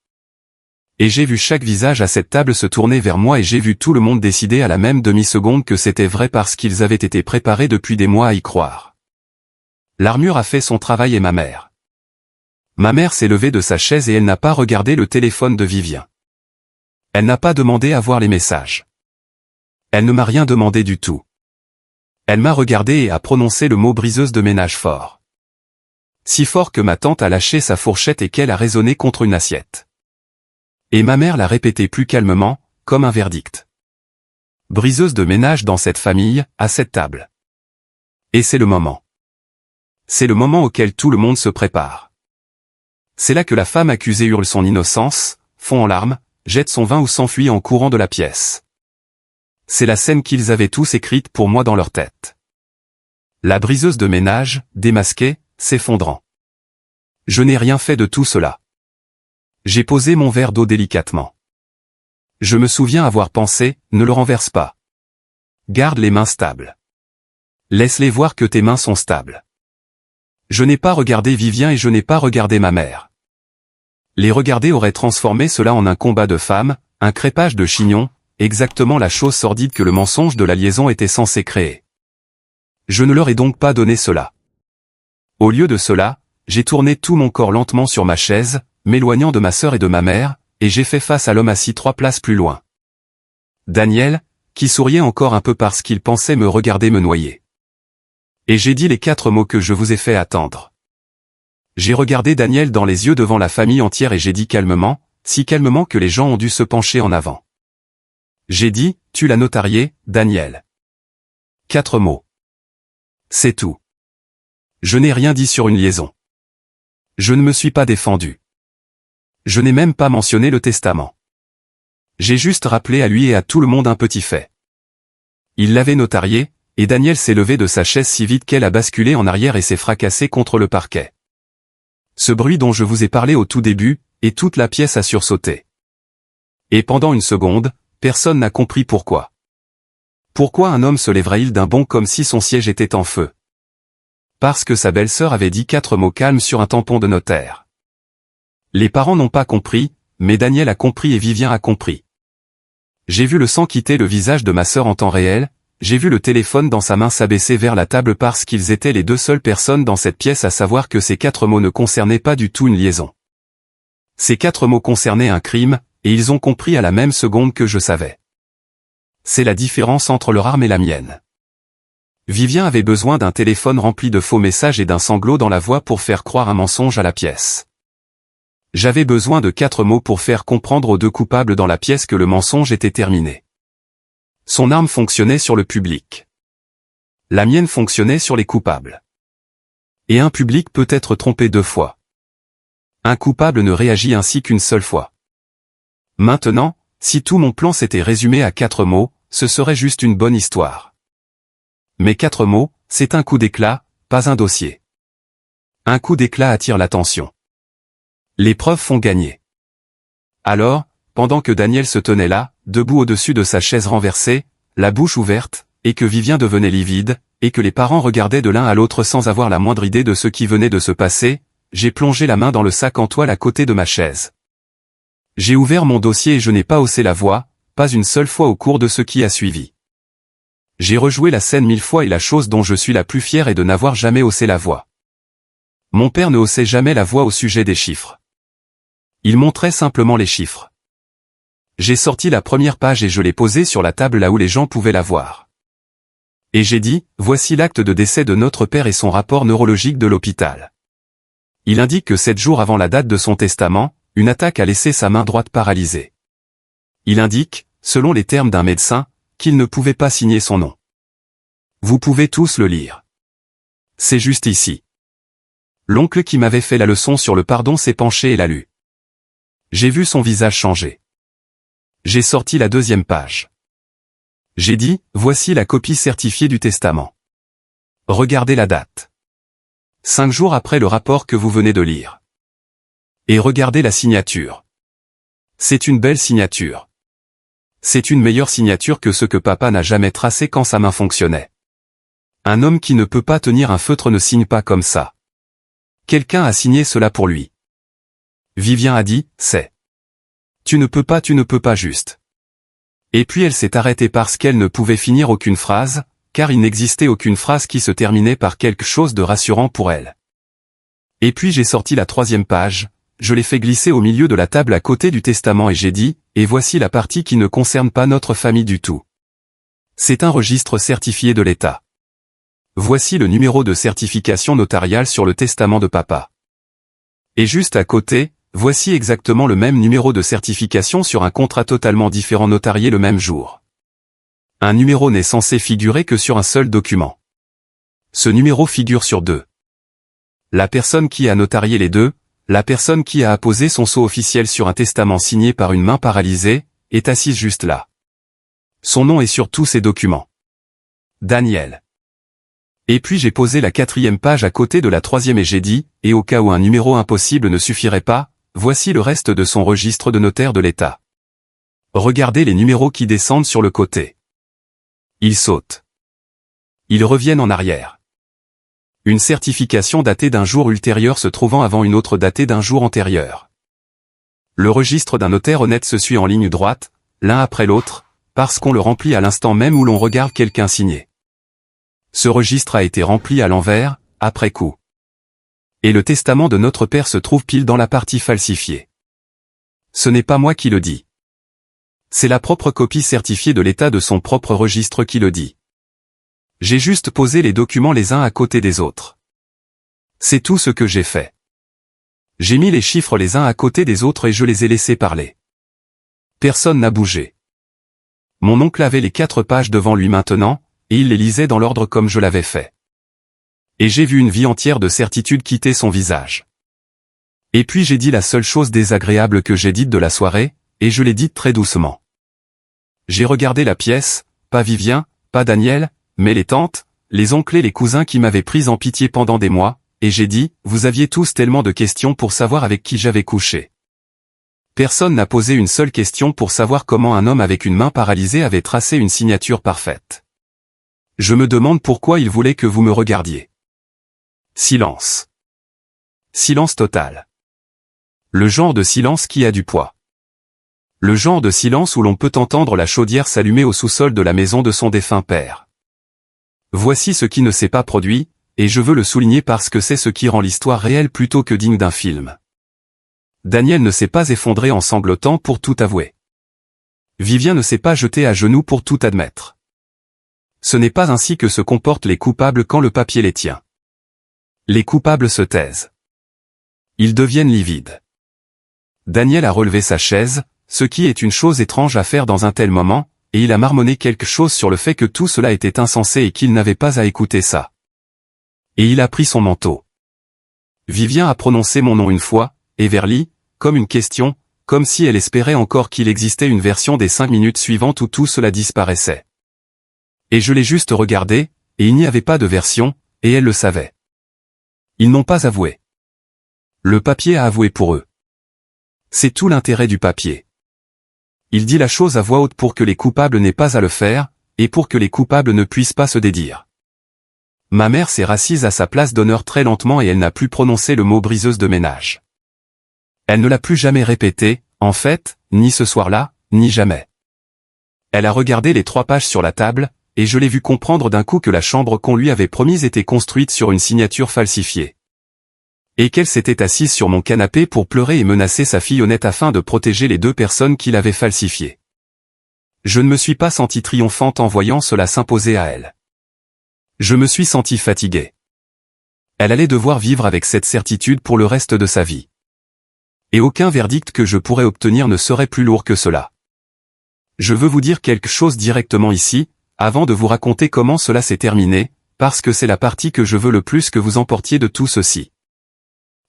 Et j'ai vu chaque visage à cette table se tourner vers moi et j'ai vu tout le monde décider à la même demi-seconde que c'était vrai parce qu'ils avaient été préparés depuis des mois à y croire. L'armure a fait son travail et ma mère. Ma mère s'est levée de sa chaise et elle n'a pas regardé le téléphone de Vivien. Elle n'a pas demandé à voir les messages. Elle ne m'a rien demandé du tout. Elle m'a regardé et a prononcé le mot briseuse de ménage fort. Si fort que ma tante a lâché sa fourchette et qu'elle a résonné contre une assiette. Et ma mère l'a répété plus calmement, comme un verdict. Briseuse de ménage dans cette famille, à cette table. Et c'est le moment. C'est le moment auquel tout le monde se prépare. C'est là que la femme accusée hurle son innocence, fond en larmes, jette son vin ou s'enfuit en courant de la pièce. C'est la scène qu'ils avaient tous écrite pour moi dans leur tête. La briseuse de ménage, démasquée, s'effondrant. Je n'ai rien fait de tout cela. J'ai posé mon verre d'eau délicatement. Je me souviens avoir pensé, ne le renverse pas. Garde les mains stables. Laisse-les voir que tes mains sont stables. Je n'ai pas regardé Vivien et je n'ai pas regardé ma mère. Les regarder aurait transformé cela en un combat de femmes, un crépage de chignons, exactement la chose sordide que le mensonge de la liaison était censé créer. Je ne leur ai donc pas donné cela. Au lieu de cela, j'ai tourné tout mon corps lentement sur ma chaise, m'éloignant de ma sœur et de ma mère, et j'ai fait face à l'homme assis 3 places plus loin. Daniel, qui souriait encore un peu parce qu'il pensait me regarder me noyer. Et j'ai dit les 4 mots que je vous ai fait attendre. J'ai regardé Daniel dans les yeux devant la famille entière et j'ai dit calmement, si calmement que les gens ont dû se pencher en avant. J'ai dit, tu l'as notarié, Daniel. 4 mots. C'est tout. Je n'ai rien dit sur une liaison. Je ne me suis pas défendu. Je n'ai même pas mentionné le testament. J'ai juste rappelé à lui et à tout le monde un petit fait. Il l'avait notarié, et Daniel s'est levé de sa chaise si vite qu'elle a basculé en arrière et s'est fracassée contre le parquet. Ce bruit dont je vous ai parlé au tout début, et toute la pièce a sursauté. Et pendant une seconde, personne n'a compris pourquoi. Pourquoi un homme se lèverait-il d'un bond comme si son siège était en feu? Parce que sa belle-sœur avait dit 4 mots calmes sur un tampon de notaire. Les parents n'ont pas compris, mais Daniel a compris et Vivien a compris. J'ai vu le sang quitter le visage de ma sœur en temps réel, j'ai vu le téléphone dans sa main s'abaisser vers la table parce qu'ils étaient les 2 seules personnes dans cette pièce à savoir que ces 4 mots ne concernaient pas du tout une liaison. Ces 4 mots concernaient un crime, et ils ont compris à la même seconde que je savais. C'est la différence entre leur arme et la mienne. Vivien avait besoin d'un téléphone rempli de faux messages et d'un sanglot dans la voix pour faire croire un mensonge à la pièce. J'avais besoin de 4 mots pour faire comprendre aux 2 coupables dans la pièce que le mensonge était terminé. Son arme fonctionnait sur le public. La mienne fonctionnait sur les coupables. Et un public peut être trompé 2 fois. Un coupable ne réagit ainsi qu'une seule fois. Maintenant, si tout mon plan s'était résumé à 4 mots, ce serait juste une bonne histoire. Mais 4 mots, c'est un coup d'éclat, pas un dossier. Un coup d'éclat attire l'attention. Les preuves font gagner. Alors, pendant que Daniel se tenait là, debout au-dessus de sa chaise renversée, la bouche ouverte, et que Vivien devenait livide, et que les parents regardaient de l'un à l'autre sans avoir la moindre idée de ce qui venait de se passer, j'ai plongé la main dans le sac en toile à côté de ma chaise. J'ai ouvert mon dossier et je n'ai pas haussé la voix, pas une seule fois au cours de ce qui a suivi. J'ai rejoué la scène 1000 fois et la chose dont je suis la plus fière est de n'avoir jamais haussé la voix. Mon père ne haussait jamais la voix au sujet des chiffres. Il montrait simplement les chiffres. J'ai sorti la première page et je l'ai posée sur la table là où les gens pouvaient la voir. Et j'ai dit, voici l'acte de décès de notre père et son rapport neurologique de l'hôpital. Il indique que 7 jours avant la date de son testament, une attaque a laissé sa main droite paralysée. Il indique, selon les termes d'un médecin, qu'il ne pouvait pas signer son nom. Vous pouvez tous le lire. C'est juste ici. L'oncle qui m'avait fait la leçon sur le pardon s'est penché et l'a lu. J'ai vu son visage changer. J'ai sorti la 2e page. J'ai dit, voici la copie certifiée du testament. Regardez la date. 5 jours après le rapport que vous venez de lire. Et regardez la signature. C'est une belle signature. C'est une meilleure signature que ce que papa n'a jamais tracé quand sa main fonctionnait. Un homme qui ne peut pas tenir un feutre ne signe pas comme ça. Quelqu'un a signé cela pour lui. Vivien a dit, c'est. Tu ne peux pas juste. Et puis elle s'est arrêtée parce qu'elle ne pouvait finir aucune phrase, car il n'existait aucune phrase qui se terminait par quelque chose de rassurant pour elle. Et puis j'ai sorti la 3e page, je l'ai fait glisser au milieu de la table à côté du testament et j'ai dit, et voici la partie qui ne concerne pas notre famille du tout. C'est un registre certifié de l'État. Voici le numéro de certification notariale sur le testament de papa. Et juste à côté, voici exactement le même numéro de certification sur un contrat totalement différent notarié le même jour. Un numéro n'est censé figurer que sur un seul document. Ce numéro figure sur 2. La personne qui a notarié les 2, la personne qui a apposé son sceau officiel sur un testament signé par une main paralysée, est assise juste là. Son nom est sur tous ces documents. Daniel. Et puis j'ai posé la 4e page à côté de la 3e et j'ai dit, et au cas où un numéro impossible ne suffirait pas, voici le reste de son registre de notaire de l'État. Regardez les numéros qui descendent sur le côté. Ils sautent. Ils reviennent en arrière. Une certification datée d'un jour ultérieur se trouvant avant une autre datée d'un jour antérieur. Le registre d'un notaire honnête se suit en ligne droite, l'un après l'autre, parce qu'on le remplit à l'instant même où l'on regarde quelqu'un signer. Ce registre a été rempli à l'envers, après coup. Et le testament de notre père se trouve pile dans la partie falsifiée. Ce n'est pas moi qui le dis. C'est la propre copie certifiée de l'état de son propre registre qui le dit. J'ai juste posé les documents les uns à côté des autres. C'est tout ce que j'ai fait. J'ai mis les chiffres les uns à côté des autres et je les ai laissés parler. Personne n'a bougé. Mon oncle avait les 4 pages devant lui maintenant, et il les lisait dans l'ordre comme je l'avais fait. Et j'ai vu une vie entière de certitude quitter son visage. Et puis j'ai dit la seule chose désagréable que j'ai dite de la soirée, et je l'ai dite très doucement. J'ai regardé la pièce, pas Vivien, pas Daniel, mais les tantes, les oncles et les cousins qui m'avaient prise en pitié pendant des mois, et j'ai dit, vous aviez tous tellement de questions pour savoir avec qui j'avais couché. Personne n'a posé une seule question pour savoir comment un homme avec une main paralysée avait tracé une signature parfaite. Je me demande pourquoi il voulait que vous me regardiez. Silence. Silence total. Le genre de silence qui a du poids. Le genre de silence où l'on peut entendre la chaudière s'allumer au sous-sol de la maison de son défunt père. Voici ce qui ne s'est pas produit, et je veux le souligner parce que c'est ce qui rend l'histoire réelle plutôt que digne d'un film. Daniel ne s'est pas effondré en sanglotant pour tout avouer. Vivien ne s'est pas jeté à genoux pour tout admettre. Ce n'est pas ainsi que se comportent les coupables quand le papier les tient. Les coupables se taisent. Ils deviennent livides. Daniel a relevé sa chaise, ce qui est une chose étrange à faire dans un tel moment, et il a marmonné quelque chose sur le fait que tout cela était insensé et qu'il n'avait pas à écouter ça. Et il a pris son manteau. Vivien a prononcé mon nom une fois, et Verly, comme une question, comme si elle espérait encore qu'il existait une version des 5 minutes suivantes où tout cela disparaissait. Et je l'ai juste regardé, et il n'y avait pas de version, et elle le savait. Ils n'ont pas avoué. Le papier a avoué pour eux. C'est tout l'intérêt du papier. Il dit la chose à voix haute pour que les coupables n'aient pas à le faire, et pour que les coupables ne puissent pas se dédire. Ma mère s'est rassise à sa place d'honneur très lentement et elle n'a plus prononcé le mot briseuse de ménage. Elle ne l'a plus jamais répété, en fait, ni ce soir-là, ni jamais. Elle a regardé les 3 pages sur la table, et je l'ai vu comprendre d'un coup que la chambre qu'on lui avait promise était construite sur une signature falsifiée. Et qu'elle s'était assise sur mon canapé pour pleurer et menacer sa fillonnette afin de protéger les 2 personnes qui l'avaient falsifiée. Je ne me suis pas senti triomphante en voyant cela s'imposer à elle. Je me suis senti fatigué. Elle allait devoir vivre avec cette certitude pour le reste de sa vie. Et aucun verdict que je pourrais obtenir ne serait plus lourd que cela. Je veux vous dire quelque chose directement ici, avant de vous raconter comment cela s'est terminé, parce que c'est la partie que je veux le plus que vous emportiez de tout ceci.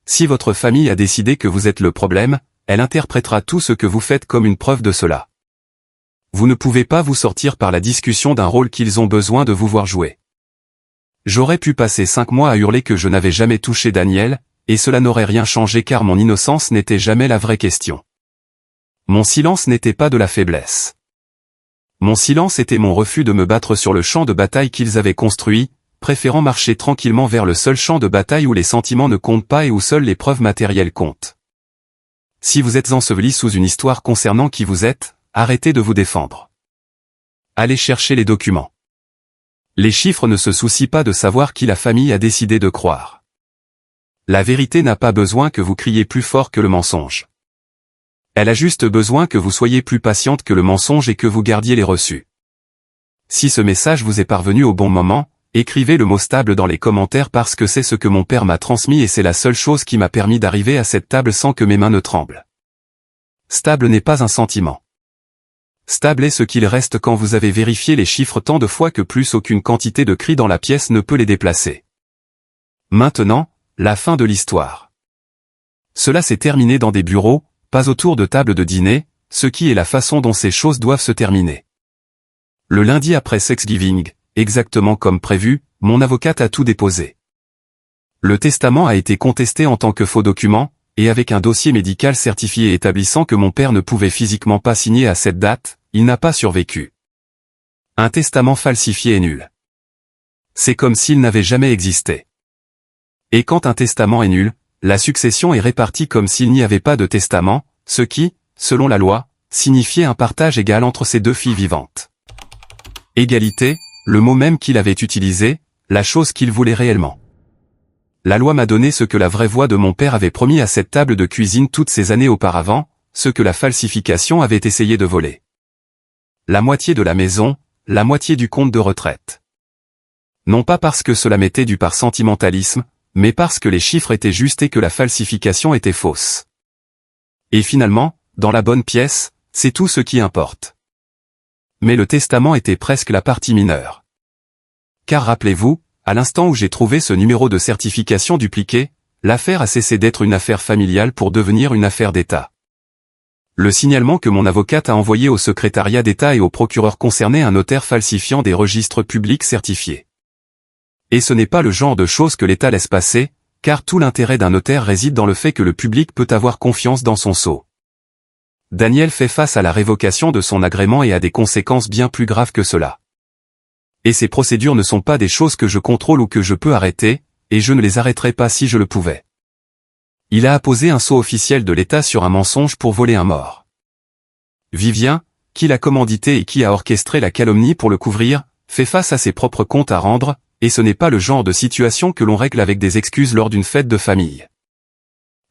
Si votre famille a décidé que vous êtes le problème, elle interprétera tout ce que vous faites comme une preuve de cela. Vous ne pouvez pas vous sortir par la discussion d'un rôle qu'ils ont besoin de vous voir jouer. J'aurais pu passer 5 mois à hurler que je n'avais jamais touché Daniel, et cela n'aurait rien changé car mon innocence n'était jamais la vraie question. Mon silence n'était pas de la faiblesse. Mon silence était mon refus de me battre sur le champ de bataille qu'ils avaient construit, préférant marcher tranquillement vers le seul champ de bataille où les sentiments ne comptent pas et où seules les preuves matérielles comptent. Si vous êtes enseveli sous une histoire concernant qui vous êtes, arrêtez de vous défendre. Allez chercher les documents. Les chiffres ne se soucient pas de savoir qui la famille a décidé de croire. La vérité n'a pas besoin que vous criez plus fort que le mensonge. Elle a juste besoin que vous soyez plus patiente que le mensonge et que vous gardiez les reçus. Si ce message vous est parvenu au bon moment, écrivez le mot stable dans les commentaires parce que c'est ce que mon père m'a transmis et c'est la seule chose qui m'a permis d'arriver à cette table sans que mes mains ne tremblent. Stable n'est pas un sentiment. Stable est ce qu'il reste quand vous avez vérifié les chiffres tant de fois que plus aucune quantité de cris dans la pièce ne peut les déplacer. Maintenant, la fin de l'histoire. Cela s'est terminé dans des bureaux, pas autour de tables de dîner, ce qui est la façon dont ces choses doivent se terminer. Le lundi après Thanksgiving, exactement comme prévu, mon avocate a tout déposé. Le testament a été contesté en tant que faux document, et avec un dossier médical certifié établissant que mon père ne pouvait physiquement pas signer à cette date, il n'a pas survécu. Un testament falsifié est nul. C'est comme s'il n'avait jamais existé. Et quand un testament est nul, la succession est répartie comme s'il n'y avait pas de testament, ce qui, selon la loi, signifiait un partage égal entre ses deux filles vivantes. Égalité, le mot même qu'il avait utilisé, la chose qu'il voulait réellement. La loi m'a donné ce que la vraie voix de mon père avait promis à cette table de cuisine toutes ces années auparavant, ce que la falsification avait essayé de voler. La moitié de la maison, la moitié du compte de retraite. Non pas parce que cela m'était dû par sentimentalisme, mais parce que les chiffres étaient justes et que la falsification était fausse. Et finalement, dans la bonne pièce, c'est tout ce qui importe. Mais le testament était presque la partie mineure. Car rappelez-vous, à l'instant où j'ai trouvé ce numéro de certification dupliqué, l'affaire a cessé d'être une affaire familiale pour devenir une affaire d'État. Le signalement que mon avocate a envoyé au secrétariat d'État et au procureur concernait un notaire falsifiant des registres publics certifiés. Et ce n'est pas le genre de choses que l'État laisse passer, car tout l'intérêt d'un notaire réside dans le fait que le public peut avoir confiance dans son sceau. Daniel fait face à la révocation de son agrément et à des conséquences bien plus graves que cela. Et ces procédures ne sont pas des choses que je contrôle ou que je peux arrêter, et je ne les arrêterai pas si je le pouvais. Il a apposé un sceau officiel de l'État sur un mensonge pour voler un mort. Vivien, qui l'a commandité et qui a orchestré la calomnie pour le couvrir, fait face à ses propres comptes à rendre, et ce n'est pas le genre de situation que l'on règle avec des excuses lors d'une fête de famille.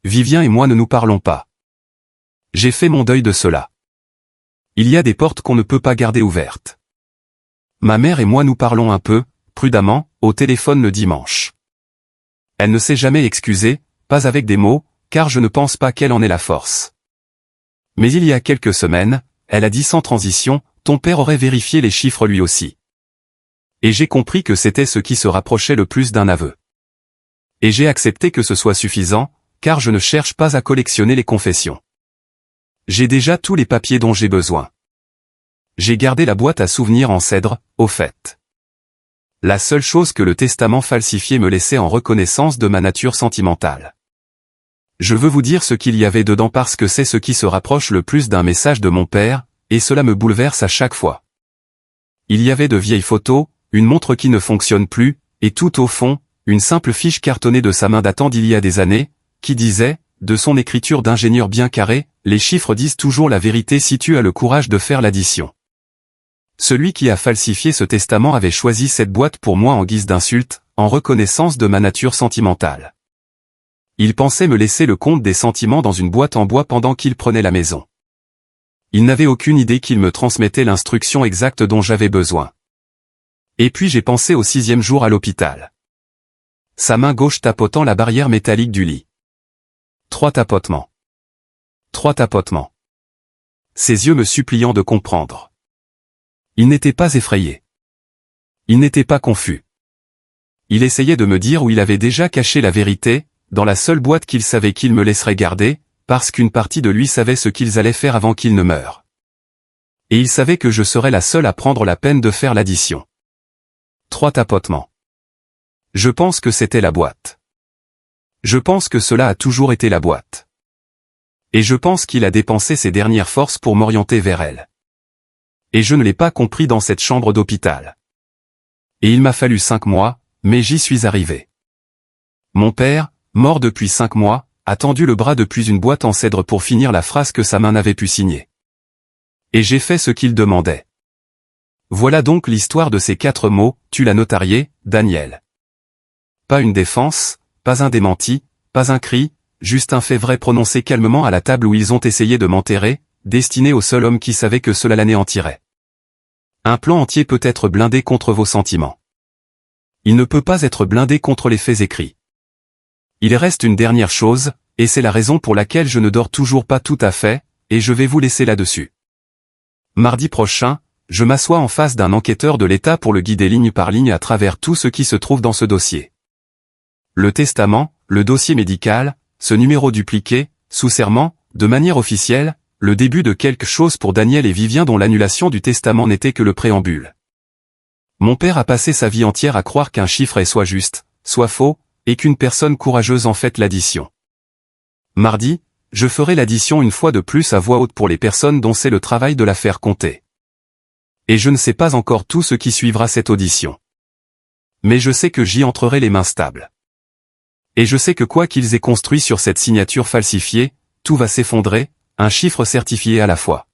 Vivien et moi ne nous parlons pas. J'ai fait mon deuil de cela. Il y a des portes qu'on ne peut pas garder ouvertes. Ma mère et moi nous parlons un peu, prudemment, au téléphone le dimanche. Elle ne s'est jamais excusée, pas avec des mots, car je ne pense pas qu'elle en ait la force. Mais il y a quelques semaines, elle a dit sans transition, ton père aurait vérifié les chiffres lui aussi. Et j'ai compris que c'était ce qui se rapprochait le plus d'un aveu. Et j'ai accepté que ce soit suffisant, car je ne cherche pas à collectionner les confessions. J'ai déjà tous les papiers dont j'ai besoin. J'ai gardé la boîte à souvenirs en cèdre, au fait. La seule chose que le testament falsifié me laissait en reconnaissance de ma nature sentimentale. Je veux vous dire ce qu'il y avait dedans parce que c'est ce qui se rapproche le plus d'un message de mon père, et cela me bouleverse à chaque fois. Il y avait de vieilles photos, une montre qui ne fonctionne plus, et tout au fond, une simple fiche cartonnée de sa main datant d'il y a des années, qui disait, de son écriture d'ingénieur bien carré, les chiffres disent toujours la vérité si tu as le courage de faire l'addition. Celui qui a falsifié ce testament avait choisi cette boîte pour moi en guise d'insulte, en reconnaissance de ma nature sentimentale. Il pensait me laisser le compte des sentiments dans une boîte en bois pendant qu'il prenait la maison. Il n'avait aucune idée qu'il me transmettait l'instruction exacte dont j'avais besoin. Et puis j'ai pensé au 6e jour à l'hôpital. Sa main gauche tapotant la barrière métallique du lit. 3 tapotements. 3 tapotements. Ses yeux me suppliant de comprendre. Il n'était pas effrayé. Il n'était pas confus. Il essayait de me dire où il avait déjà caché la vérité, dans la seule boîte qu'il savait qu'il me laisserait garder, parce qu'une partie de lui savait ce qu'ils allaient faire avant qu'il ne meure. Et il savait que je serais la seule à prendre la peine de faire l'addition. 3 tapotements. Je pense que c'était la boîte. Je pense que cela a toujours été la boîte. Et je pense qu'il a dépensé ses dernières forces pour m'orienter vers elle. Et je ne l'ai pas compris dans cette chambre d'hôpital. Et il m'a fallu 5 mois, mais j'y suis arrivé. Mon père, mort depuis 5 mois, a tendu le bras depuis une boîte en cèdre pour finir la phrase que sa main n'avait pu signer. Et j'ai fait ce qu'il demandait. Voilà donc l'histoire de ces 4 mots, tu l'as notarié, Daniel. Pas une défense, pas un démenti, pas un cri, juste un fait vrai prononcé calmement à la table où ils ont essayé de m'enterrer, destiné au seul homme qui savait que cela l'anéantirait. Un plan entier peut être blindé contre vos sentiments. Il ne peut pas être blindé contre les faits écrits. Il reste une dernière chose, et c'est la raison pour laquelle je ne dors toujours pas tout à fait, et je vais vous laisser là-dessus. Mardi prochain, je m'assois en face d'un enquêteur de l'État pour le guider ligne par ligne à travers tout ce qui se trouve dans ce dossier. Le testament, le dossier médical, ce numéro dupliqué, sous serment, de manière officielle, le début de quelque chose pour Daniel et Vivien dont l'annulation du testament n'était que le préambule. Mon père a passé sa vie entière à croire qu'un chiffre est soit juste, soit faux, et qu'une personne courageuse en fait l'addition. Mardi, je ferai l'addition une fois de plus à voix haute pour les personnes dont c'est le travail de la faire compter. Et je ne sais pas encore tout ce qui suivra cette audition. Mais je sais que j'y entrerai les mains stables. Et je sais que quoi qu'ils aient construit sur cette signature falsifiée, tout va s'effondrer, un chiffre certifié à la fois.